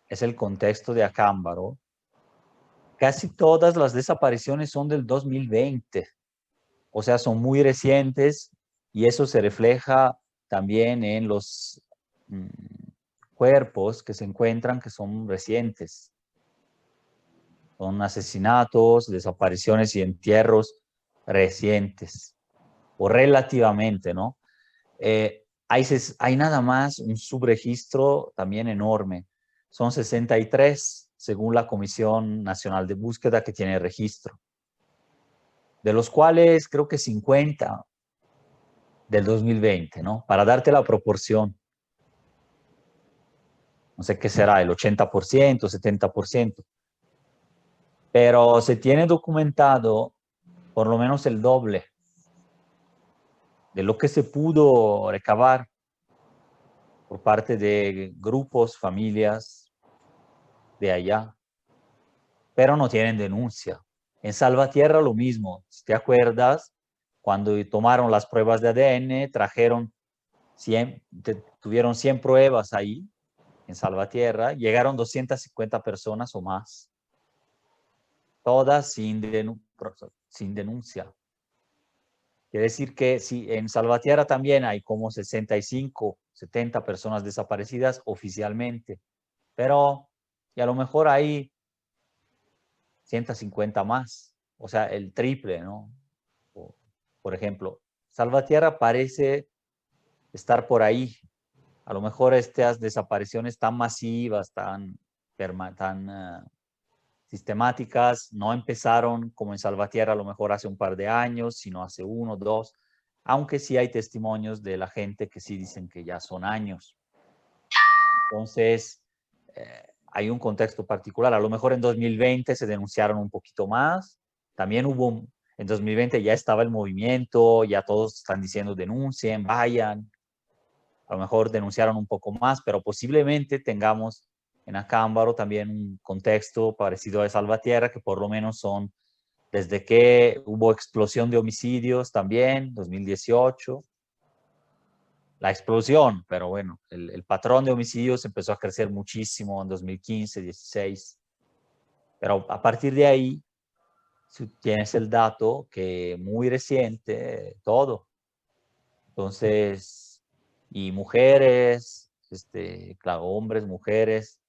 es el contexto de Acámbaro. Casi todas las desapariciones son del 2020, o sea, son muy recientes y eso se refleja también en los mm, cuerpos que se encuentran que son recientes. Son asesinatos, desapariciones y entierros recientes, o relativamente, ¿no? hay nada más un subregistro también enorme. Son 63 según la Comisión Nacional de Búsqueda que tiene registro, de los cuales creo que 50 del 2020, ¿no? Para darte la proporción, no sé qué será, el 80%, 70%, pero se tiene documentado por lo menos el doble de lo que se pudo recabar por parte de grupos, familias de allá, pero no tienen denuncia. En Salvatierra lo mismo, si te acuerdas, cuando tomaron las pruebas de ADN, tuvieron 100 pruebas ahí, en Salvatierra, llegaron 250 personas o más, todas sin denuncia. Quiere decir que si en Salvatierra también hay como 65, 70 personas desaparecidas oficialmente, pero y a lo mejor hay 150 más, o sea, el triple, ¿no? Por ejemplo, Salvatierra parece estar por ahí. A lo mejor estas desapariciones tan masivas, tan sistemáticas, no empezaron como en Salvatierra a lo mejor hace un par de años, sino hace 1, 2, aunque sí hay testimonios de la gente que sí dicen que ya son años. Entonces, hay un contexto particular. A lo mejor en 2020 se denunciaron un poquito más. También en 2020 ya estaba el movimiento, ya todos están diciendo denuncien, vayan. A lo mejor denunciaron un poco más, pero posiblemente tengamos en Acámbaro también un contexto parecido a Salvatierra, que por lo menos son desde que hubo explosión de homicidios también, 2018, la explosión, pero bueno, el patrón de homicidios empezó a crecer muchísimo en 2015, 16, pero a partir de ahí, si tienes el dato que muy reciente, todo. Entonces, y mujeres, claro, hombres, mujeres,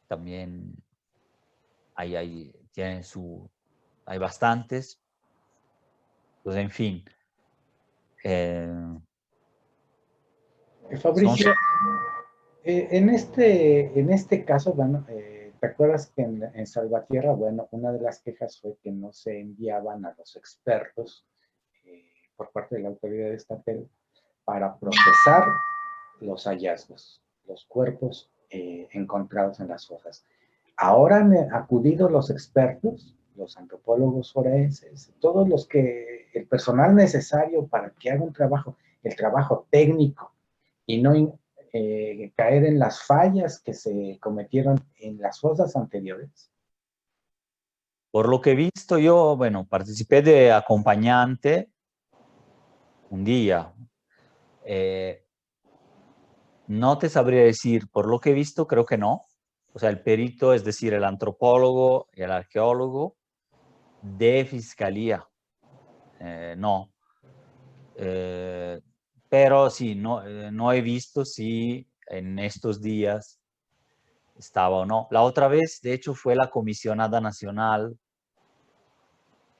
también tienen hay bastantes. Pues en fin, eh, son, Fabricio, en este caso, bueno, ¿te acuerdas que en Salvatierra, bueno, una de las quejas fue que no se enviaban a los expertos por parte de la autoridad estatal para procesar los hallazgos, los cuerpos encontrados en las fosas? Ahora han acudido los expertos, los antropólogos forenses, todos el personal necesario para que haga un trabajo, el trabajo técnico y no caer en las fallas que se cometieron en las fosas anteriores. por lo que he visto yo, bueno, participé de acompañante un día. Eh, no te sabría decir, por lo que he visto, creo que no. O sea, el perito, es decir, el antropólogo y el arqueólogo de fiscalía, no. Eh, pero sí, no he visto si en estos días estaba o no. La otra vez, de hecho, fue la comisionada nacional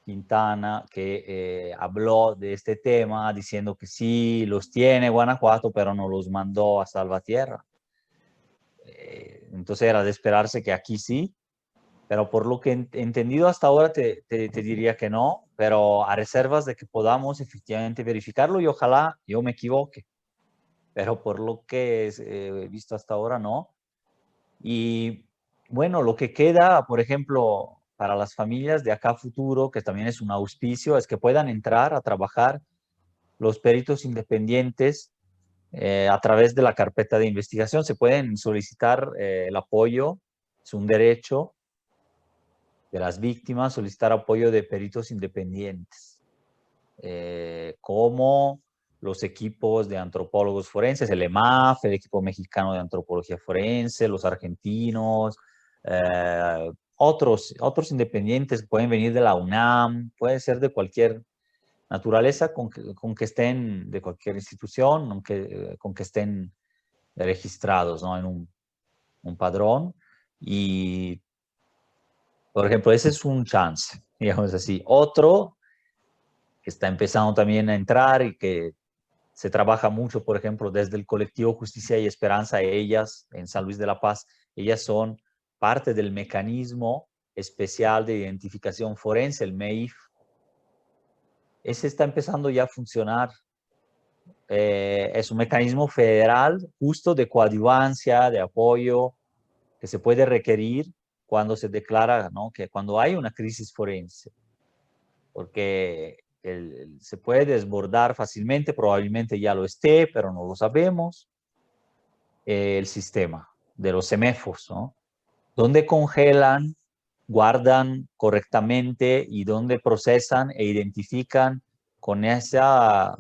Quintana que habló de este tema diciendo que sí, los tiene Guanajuato, pero no los mandó a Salvatierra. Entonces era de esperarse que aquí sí, pero por lo que he entendido hasta ahora te diría que no, pero a reservas de que podamos efectivamente verificarlo y ojalá yo me equivoque, pero por lo que he visto hasta ahora no. Y bueno, lo que queda, por ejemplo, para las familias de acá a futuro, que también es un auspicio, es que puedan entrar a trabajar los peritos independientes a través de la carpeta de investigación. Se pueden solicitar el apoyo, es un derecho de las víctimas, solicitar apoyo de peritos independientes, como los equipos de antropólogos forenses, el EMAF, el equipo mexicano de antropología forense, los argentinos, otros independientes pueden venir de la UNAM, puede ser de cualquier naturaleza con que estén de cualquier institución, con que estén registrados, ¿no? En un padrón. Y, por ejemplo, ese es un chance, digamos así. Otro que está empezando también a entrar y que se trabaja mucho, por ejemplo, desde el colectivo Justicia y Esperanza, ellas en San Luis de la Paz, ellas son parte del mecanismo especial de identificación forense, el MEIF. Ese está empezando ya a funcionar. Es un mecanismo federal justo de coadyuvancia, de apoyo, que se puede requerir cuando se declara, ¿no?, que cuando hay una crisis forense, porque se puede desbordar fácilmente, probablemente ya lo esté, pero no lo sabemos, el sistema de los CEMEFOS, ¿no? Donde congelan, guardan correctamente y donde procesan e identifican con esa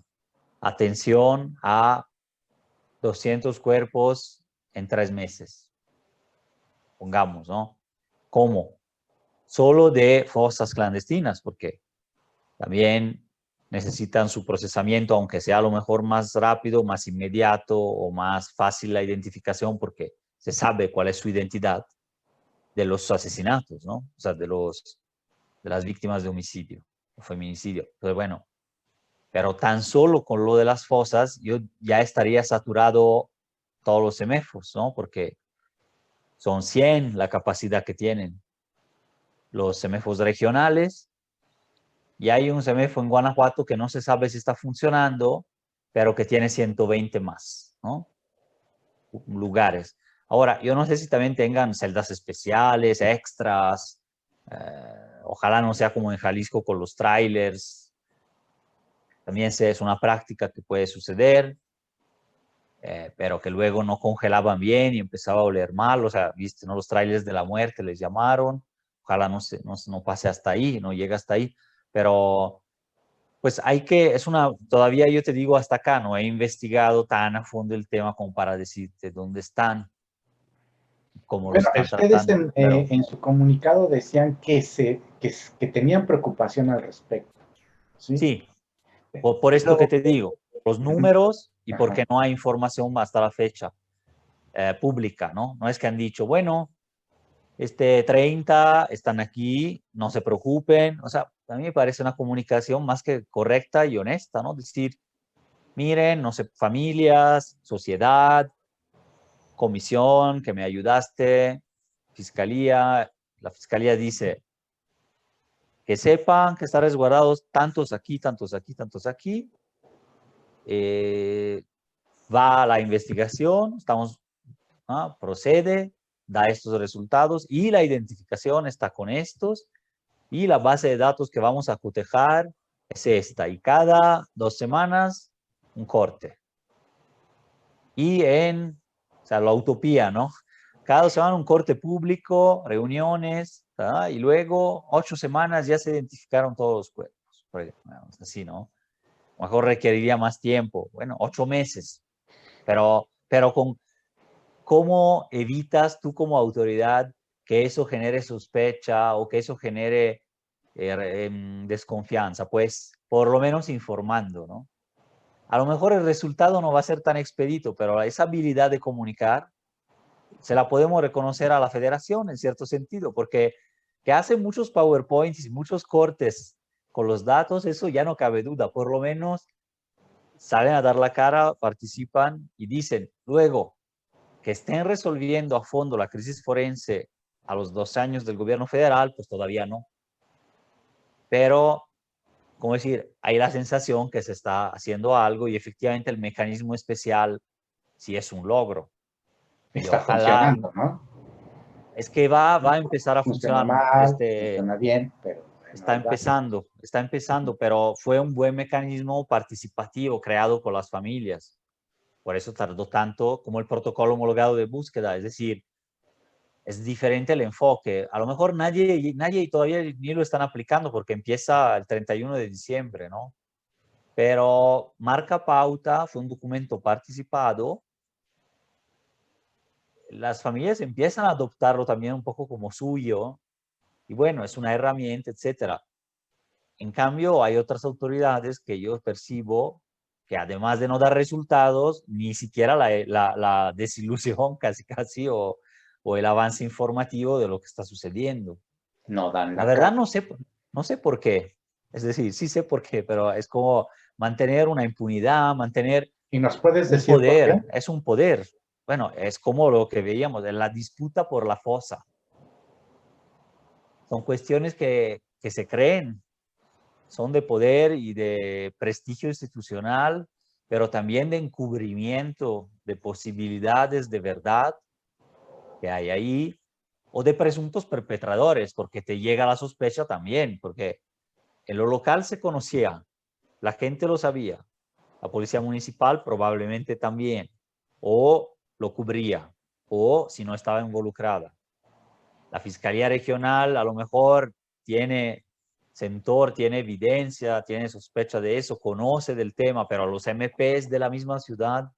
atención a 200 cuerpos en 3 meses, pongamos, ¿no? ¿Cómo? Solo de fosas clandestinas, porque también necesitan su procesamiento, aunque sea a lo mejor más rápido, más inmediato o más fácil la identificación, porque se sabe cuál es su identidad de los asesinatos, ¿no? O sea, de las víctimas de homicidio o feminicidio. Entonces, bueno, pero tan solo con lo de las fosas, yo ya estaría saturado todos los semefos, ¿no? Porque son 100 la capacidad que tienen los semefos regionales, y hay un semefo en Guanajuato que no se sabe si está funcionando, pero que tiene 120 más, ¿no? Lugares. Ahora, yo no sé si también tengan celdas especiales, extras, ojalá no sea como en Jalisco con los trailers, también es una práctica que puede suceder, pero que luego no congelaban bien y empezaba a oler mal, o sea, viste, ¿no? Los trailers de la muerte les llamaron, ojalá no pase hasta ahí, no llegue hasta ahí, pero pues todavía yo te digo hasta acá, no he investigado tan a fondo el tema como para decirte dónde están, cómo lo Bueno, están ustedes tratando, pero en su comunicado decían que tenían preocupación al respecto, ¿sí? sí, por esto que Pero, te digo, los ujú, números y ajá. porque no hay información hasta la fecha pública, ¿no? No es que han dicho, bueno, 30 están aquí, no se preocupen, o sea, a mí me parece una comunicación más que correcta y honesta, ¿no? Decir, miren, no sé, familias, sociedad, comisión, que me ayudaste, fiscalía, la fiscalía dice que sepan que están resguardados tantos aquí, tantos aquí, tantos aquí, eh, va a la investigación, procede, da estos resultados y la identificación está con estos y la base de datos que vamos a cotejar es esta y cada 2 semanas un corte. Y o sea, la utopía, ¿no? Cada 2 semanas un corte público, reuniones, ¿tá? Y luego 8 semanas ya se identificaron todos los cuerpos, por ejemplo, así, ¿no? A lo mejor requeriría más tiempo, bueno, 8 meses, pero ¿cómo evitas tú como autoridad que eso genere sospecha o que eso genere desconfianza? Pues por lo menos informando, ¿no? A lo mejor el resultado no va a ser tan expedito, pero esa habilidad de comunicar se la podemos reconocer a la federación en cierto sentido, porque que hacen muchos PowerPoints y muchos cortes con los datos, eso ya no cabe duda, por lo menos salen a dar la cara, participan y dicen, luego que estén resolviendo a fondo la crisis forense a los 2 años del gobierno federal, pues todavía no. Pero, como decir, hay la sensación que se está haciendo algo y efectivamente el mecanismo especial sí es un logro. Y Está ojalá, funcionando, ¿no? es que va a empezar a Funciona funcionar. mal, funciona bien, pero bueno, ahí va. Está empezando, pero fue un buen mecanismo participativo creado por las familias. Por eso tardó tanto como el protocolo homologado de búsqueda. Es decir, es diferente el enfoque. A lo mejor nadie todavía ni lo están aplicando porque empieza el 31 de diciembre, ¿no? Pero marca pauta, fue un documento participado. Las familias empiezan a adoptarlo también un poco como suyo y bueno, es una herramienta, etcétera. En cambio, hay otras autoridades que yo percibo que además de no dar resultados, ni siquiera la desilusión casi o el avance informativo de lo que está sucediendo. No dan La la cara. verdad no sé por qué. Es decir, sí sé por qué, pero es como mantener una impunidad, mantener ¿Y nos puedes un decir por qué? poder, es un poder. Bueno, es como lo que veíamos, en la disputa por la fosa. Son cuestiones que se creen, son de poder y de prestigio institucional, pero también de encubrimiento de posibilidades de verdad que hay ahí, o de presuntos perpetradores, porque te llega la sospecha también, porque en lo local se conocía, la gente lo sabía, la policía municipal probablemente también, o lo cubría, o si no estaba involucrada. La Fiscalía Regional a lo mejor tiene sentor, tiene evidencia, tiene sospecha de eso, conoce del tema, pero los MPs de la misma ciudad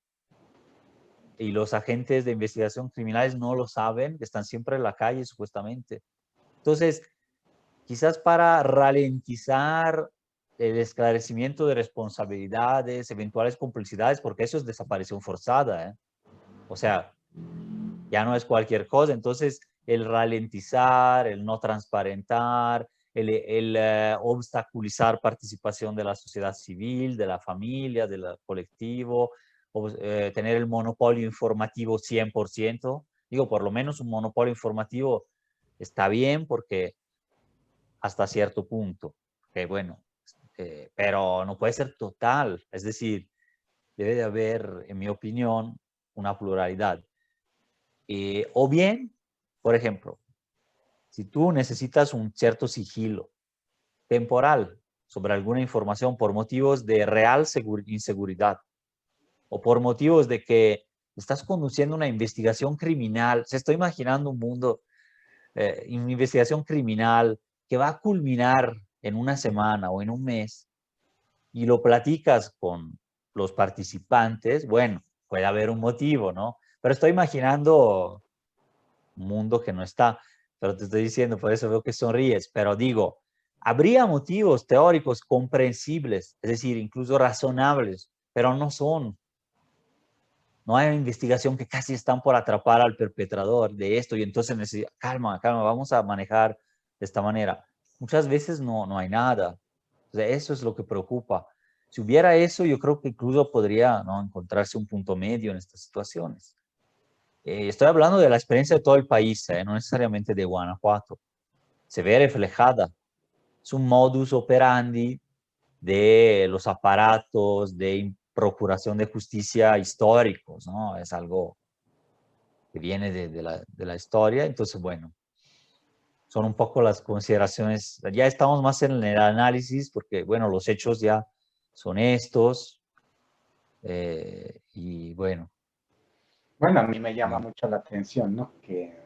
y los agentes de investigación criminales no lo saben, están siempre en la calle supuestamente. Entonces, quizás para ralentizar el esclarecimiento de responsabilidades, eventuales complicidades, porque eso es desaparición forzada, ¿eh? O sea, ya no es cualquier cosa. Entonces, el ralentizar, el no transparentar, el obstaculizar participación de la sociedad civil, de la familia, del colectivo, tener el monopolio informativo 100%. Digo, por lo menos un monopolio informativo está bien porque hasta cierto punto, que bueno, pero no puede ser total. Es decir, debe de haber, en mi opinión, una pluralidad. O bien, por ejemplo, si tú necesitas un cierto sigilo temporal sobre alguna información por motivos de real inseguridad o por motivos de que estás conduciendo una investigación criminal, se estoy imaginando un mundo, una investigación criminal que va a culminar en una semana o en un mes y lo platicas con los participantes, bueno, puede haber un motivo, ¿no? Pero estoy imaginando mundo que no está. Pero te estoy diciendo, por eso veo que sonríes, pero digo, habría motivos teóricos comprensibles, es decir, incluso razonables, pero no son. No hay una investigación que casi están por atrapar al perpetrador de esto y entonces necesita, calma, calma, vamos a manejar de esta manera. Muchas veces no hay nada. O sea, eso es lo que preocupa. Si hubiera eso, yo creo que incluso podría, ¿no?, encontrarse un punto medio en estas situaciones. Estoy hablando de la experiencia de todo el país, no necesariamente de Guanajuato. Se ve reflejada. Es un modus operandi de los aparatos de procuración de justicia históricos, ¿no? Es algo que viene de la historia. Entonces, bueno, son un poco las consideraciones. Ya estamos más en el análisis porque, bueno, los hechos ya son estos. Y bueno. Bueno, a mí me llama mucho la atención, ¿no? Que,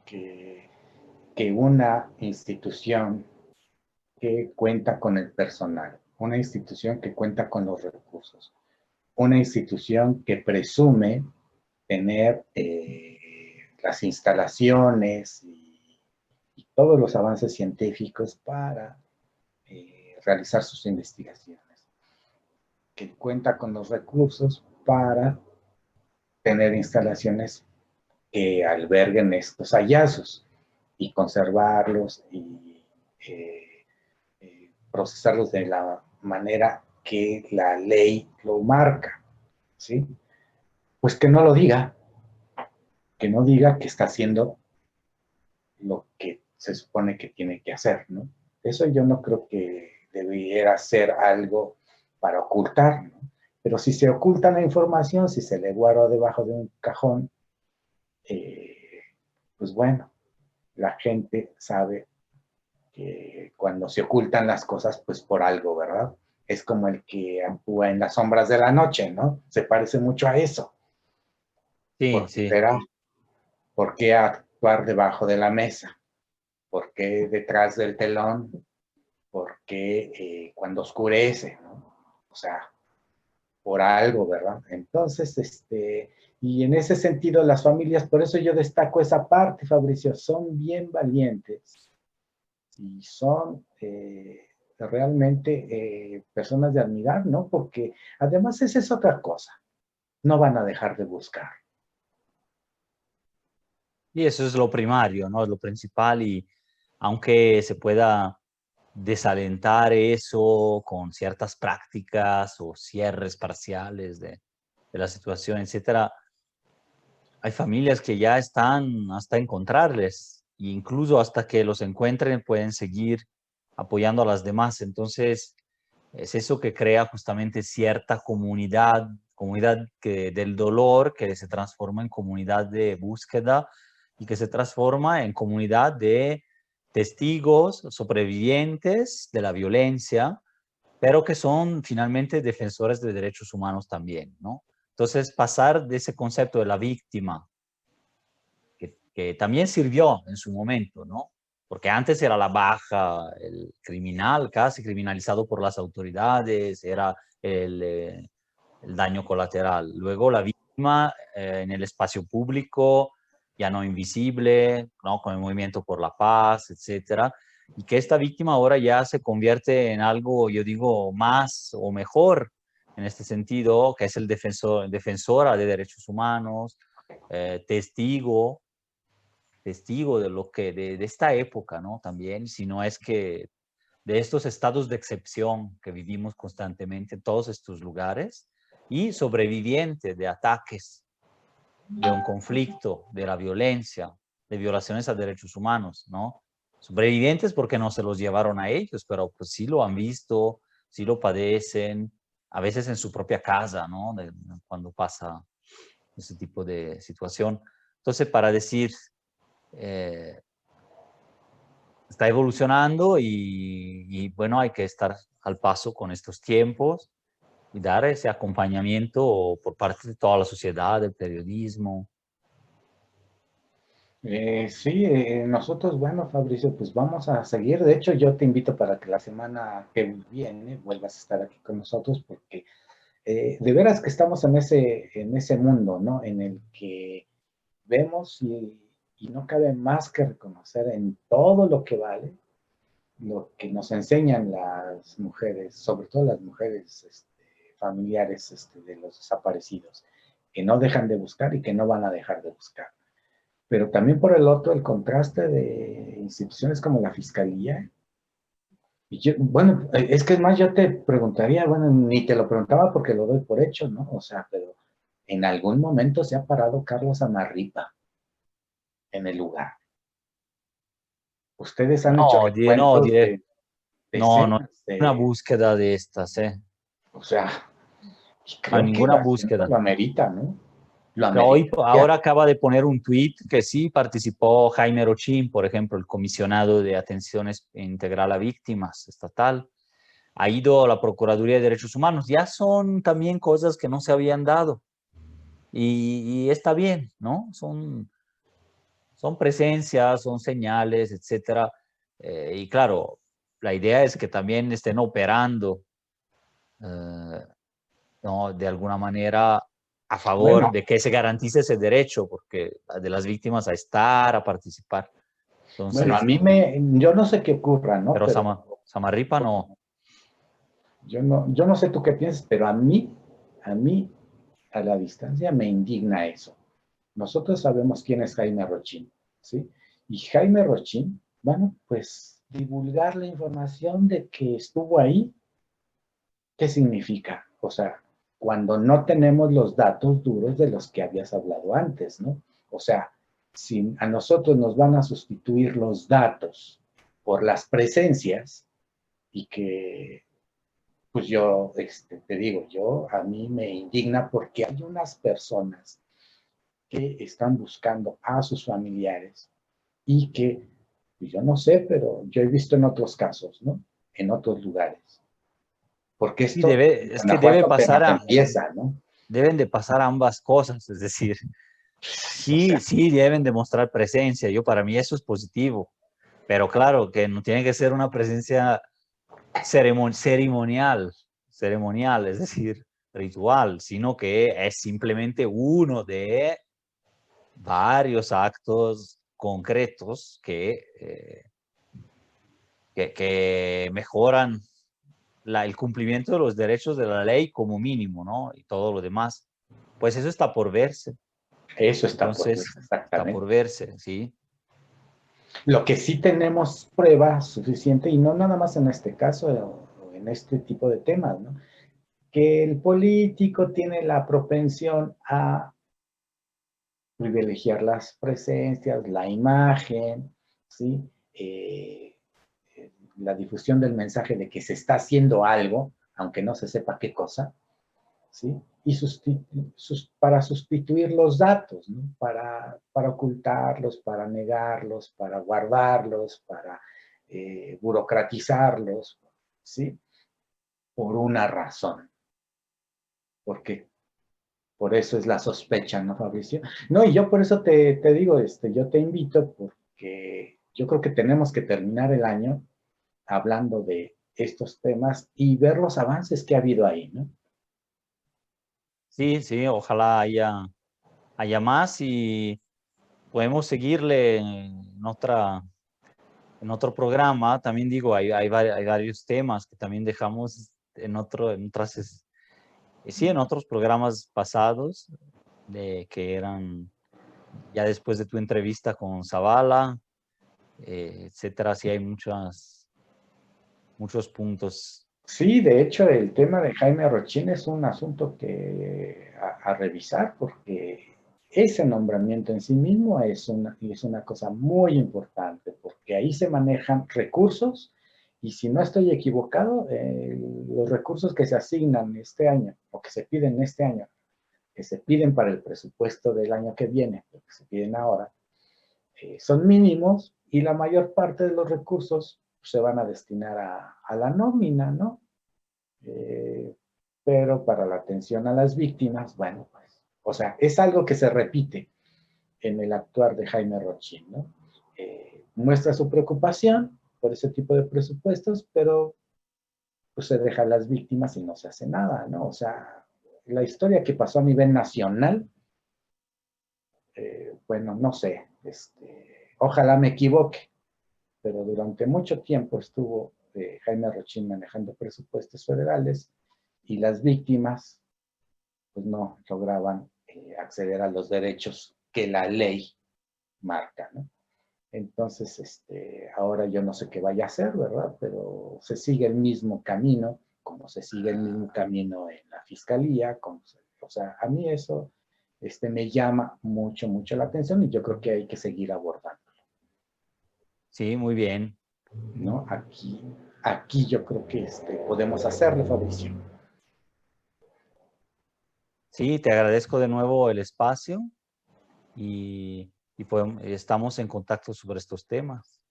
que una institución que cuenta con el personal, una institución que cuenta con los recursos, una institución que presume tener las instalaciones y todos los avances científicos para realizar sus investigaciones, que cuenta con los recursos para tener instalaciones que alberguen estos hallazgos y conservarlos y procesarlos de la manera que la ley lo marca, ¿sí? Pues que no lo diga, que no diga que está haciendo lo que se supone que tiene que hacer, ¿no? Eso yo no creo que debiera ser algo para ocultar, ¿no? Pero si se oculta la información, si se le guarda debajo de un cajón, eh, pues bueno, la gente sabe que cuando se ocultan las cosas, pues por algo, ¿verdad? Es como el que actúa en las sombras de la noche, ¿no? Se parece mucho a eso. Sí, ¿Por qué sí. será? ¿Por qué actuar debajo de la mesa? ¿Por qué detrás del telón? ¿Por qué cuando oscurece? ¿No? O sea, por algo, ¿verdad? Entonces, y en ese sentido, las familias, por eso yo destaco esa parte, Fabricio, son bien valientes y son realmente personas de admirar, ¿no? Porque además esa es otra cosa, no van a dejar de buscar. Y eso es lo primario, ¿no? Es lo principal y aunque se pueda desalentar eso con ciertas prácticas o cierres parciales de la situación, etcétera. Hay familias que ya están hasta encontrarles, e incluso hasta que los encuentren pueden seguir apoyando a las demás. Entonces, es eso que crea justamente cierta comunidad, del dolor que se transforma en comunidad de búsqueda y que se transforma en comunidad de testigos, sobrevivientes de la violencia, pero que son finalmente defensores de derechos humanos también, ¿no? Entonces, pasar de ese concepto de la víctima, que también sirvió en su momento, ¿no? Porque antes era la baja, el criminal, casi criminalizado por las autoridades, era el daño colateral. Luego la víctima en el espacio público, ya no invisible, ¿no? Con el movimiento por la paz, etcétera. Y que esta víctima ahora ya se convierte en algo, yo digo, más o mejor en este sentido, que es el defensora de derechos humanos, testigo, testigo de lo que de esta época, ¿no? También, si no es que de estos estados de excepción que vivimos constantemente en todos estos lugares y sobreviviente de ataques, de un conflicto, de la violencia, de violaciones a derechos humanos, ¿no? Sobrevivientes porque no se los llevaron a ellos, pero pues sí lo han visto, sí lo padecen, a veces en su propia casa, ¿no? Cuando pasa ese tipo de situación. Entonces, para decir, eh, está evolucionando y, bueno, hay que estar al paso con estos tiempos y dar ese acompañamiento por parte de toda la sociedad, del periodismo. Sí, nosotros, bueno, Fabricio, pues vamos a seguir. De hecho, yo te invito para que la semana que viene vuelvas a estar aquí con nosotros, porque de veras que estamos en ese mundo, ¿no? En el que vemos y no cabe más que reconocer en todo lo que vale, lo que nos enseñan las mujeres, sobre todo las mujeres familiares de los desaparecidos, que no dejan de buscar y que no van a dejar de buscar. Pero también por el otro, el contraste de instituciones como la Fiscalía. Y yo, bueno, es que es más, yo te preguntaría, bueno, ni te lo preguntaba porque lo doy por hecho, ¿no? O sea, pero en algún momento se ha parado Carlos Amarripa en el lugar. Ustedes han hecho No, no, recuentos de no, no, decenas una de, búsqueda de estas, ¿eh? o sea, y No hay creo que el ninguna asunto búsqueda. lo amerita, ¿no? Lo No, hoy, amerita. Ya, ahora acaba de poner un tuit que sí participó Jaime Rochín, por ejemplo, el comisionado de atención integral a víctimas estatal. Ha ido a la Procuraduría de Derechos Humanos. Ya son también cosas que no se habían dado. Y está bien, ¿no? Son presencias, son señales, etcétera. Y claro, la idea es que también estén operando, eh, ¿no? De alguna manera a favor bueno, de que se garantice ese derecho porque de las víctimas a estar, a participar. bueno, Entonces, yo no sé qué ocurra, ¿no? pero Pero Samarripa no. yo no sé tú qué piensas, pero a mí, a la distancia me indigna eso. Nosotros sabemos quién es Jaime Rochín, ¿sí? Y Jaime Rochín, bueno, pues divulgar la información de que estuvo ahí, ¿qué significa? O sea, cuando no tenemos los datos duros de los que habías hablado antes, ¿no? O sea, si a nosotros nos van a sustituir los datos por las presencias y que, pues yo te digo, a mí me indigna porque hay unas personas que están buscando a sus familiares y que, pues yo no sé, pero yo he visto en otros casos, ¿no? En otros lugares. Porque Sí, esto en es que debe Guanajuato pasar apenas empieza, ¿no? deben de pasar ambas cosas, es decir, O sí, sea, sí deben demostrar presencia. Yo para mí eso es positivo, pero claro que no tiene que ser una presencia ceremonial, ceremonial, es decir, ritual, sino que es simplemente uno de varios actos concretos que mejoran el cumplimiento de los derechos de la ley como mínimo, ¿no? Y todo lo demás. Pues eso está por verse. eso está por ver, Entonces, está por exactamente. verse, ¿sí? Lo que sí tenemos prueba suficiente, y no nada más en este caso o en este tipo de temas, ¿no? Que el político tiene la propensión a privilegiar las presencias, la imagen, ¿sí? La difusión del mensaje de que se está haciendo algo, aunque no se sepa qué cosa, ¿sí? Y para sustituir los datos, ¿no? Para ocultarlos, para negarlos, para guardarlos, para burocratizarlos, ¿sí? Por una razón. ¿Por qué? Por eso es la sospecha, ¿no, Fabricio? No, y yo por eso te digo, yo te invito porque yo creo que tenemos que terminar el año hablando de estos temas y ver los avances que ha habido ahí, ¿no? Sí, sí, ojalá haya más y podemos seguirle en otro programa. También digo, hay varios temas que también dejamos sí, en otros programas pasados, que eran ya después de tu entrevista con Zavala, etcétera. Sí, hay muchos puntos. Sí, de hecho, el tema de Jaime Rochín es un asunto a revisar porque ese nombramiento en sí mismo es una cosa muy importante porque ahí se manejan recursos y si no estoy equivocado, los recursos que se asignan este año o que se piden este año, que se piden para el presupuesto del año que viene, lo que se piden ahora, son mínimos y la mayor parte de los recursos se van a destinar a la nómina, ¿no? Eh, pero para la atención a las víctimas, bueno, pues, o sea, es algo que se repite en el actuar de Jaime Rochín, ¿no? Muestra su preocupación por ese tipo de presupuestos, pero pues se deja a las víctimas y no se hace nada, ¿no? O sea, la historia que pasó a nivel nacional, bueno, no sé, ojalá me equivoque, pero durante mucho tiempo estuvo Jaime Rochín manejando presupuestos federales y las víctimas pues no lograban acceder a los derechos que la ley marca, ¿no? Entonces, ahora yo no sé qué vaya a hacer, ¿verdad? Pero se sigue el mismo camino, como se sigue el mismo camino en la fiscalía, o sea, a mí eso me llama mucho, mucho la atención y yo creo que hay que seguir abordando, Sí, muy bien. ¿no? Aquí yo creo que podemos hacerlo, Fabricio. Sí, te agradezco de nuevo el espacio y estamos en contacto sobre estos temas.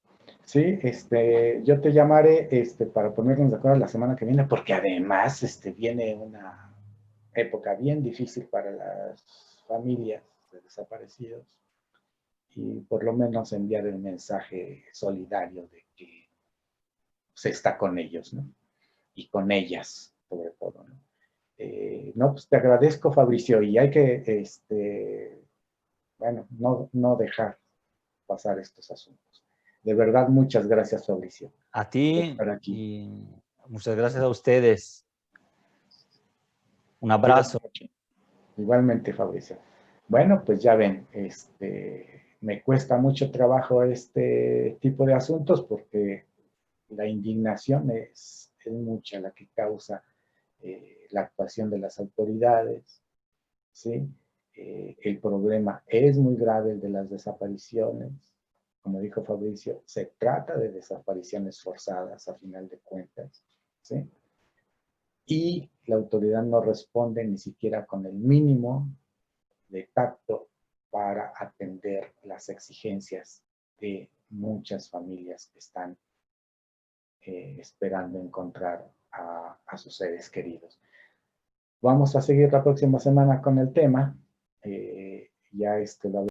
Sí, yo te llamaré, para ponernos de acuerdo la semana que viene, porque además, viene una época bien difícil para las familias de desaparecidos y por lo menos enviar el mensaje solidario de que se está con ellos, ¿no? Y con ellas, sobre todo, ¿no? No, pues te agradezco, Fabricio, y hay que, bueno, no dejar pasar estos asuntos. De verdad, muchas gracias, Fabricio, A por ti estar aquí. y muchas gracias a ustedes. Un Cuídate abrazo. mucho. Igualmente, Fabricio. Bueno, pues ya ven, me cuesta mucho trabajo este tipo de asuntos porque la indignación es mucha la que causa la actuación de las autoridades, ¿sí? El problema es muy grave, el de las desapariciones. Como dijo Fabricio, se trata de desapariciones forzadas a final de cuentas, ¿sí? Y la autoridad no responde ni siquiera con el mínimo de tacto para atender las exigencias de muchas familias que están esperando encontrar sus seres queridos. Vamos a seguir la próxima semana con el tema. Ya lo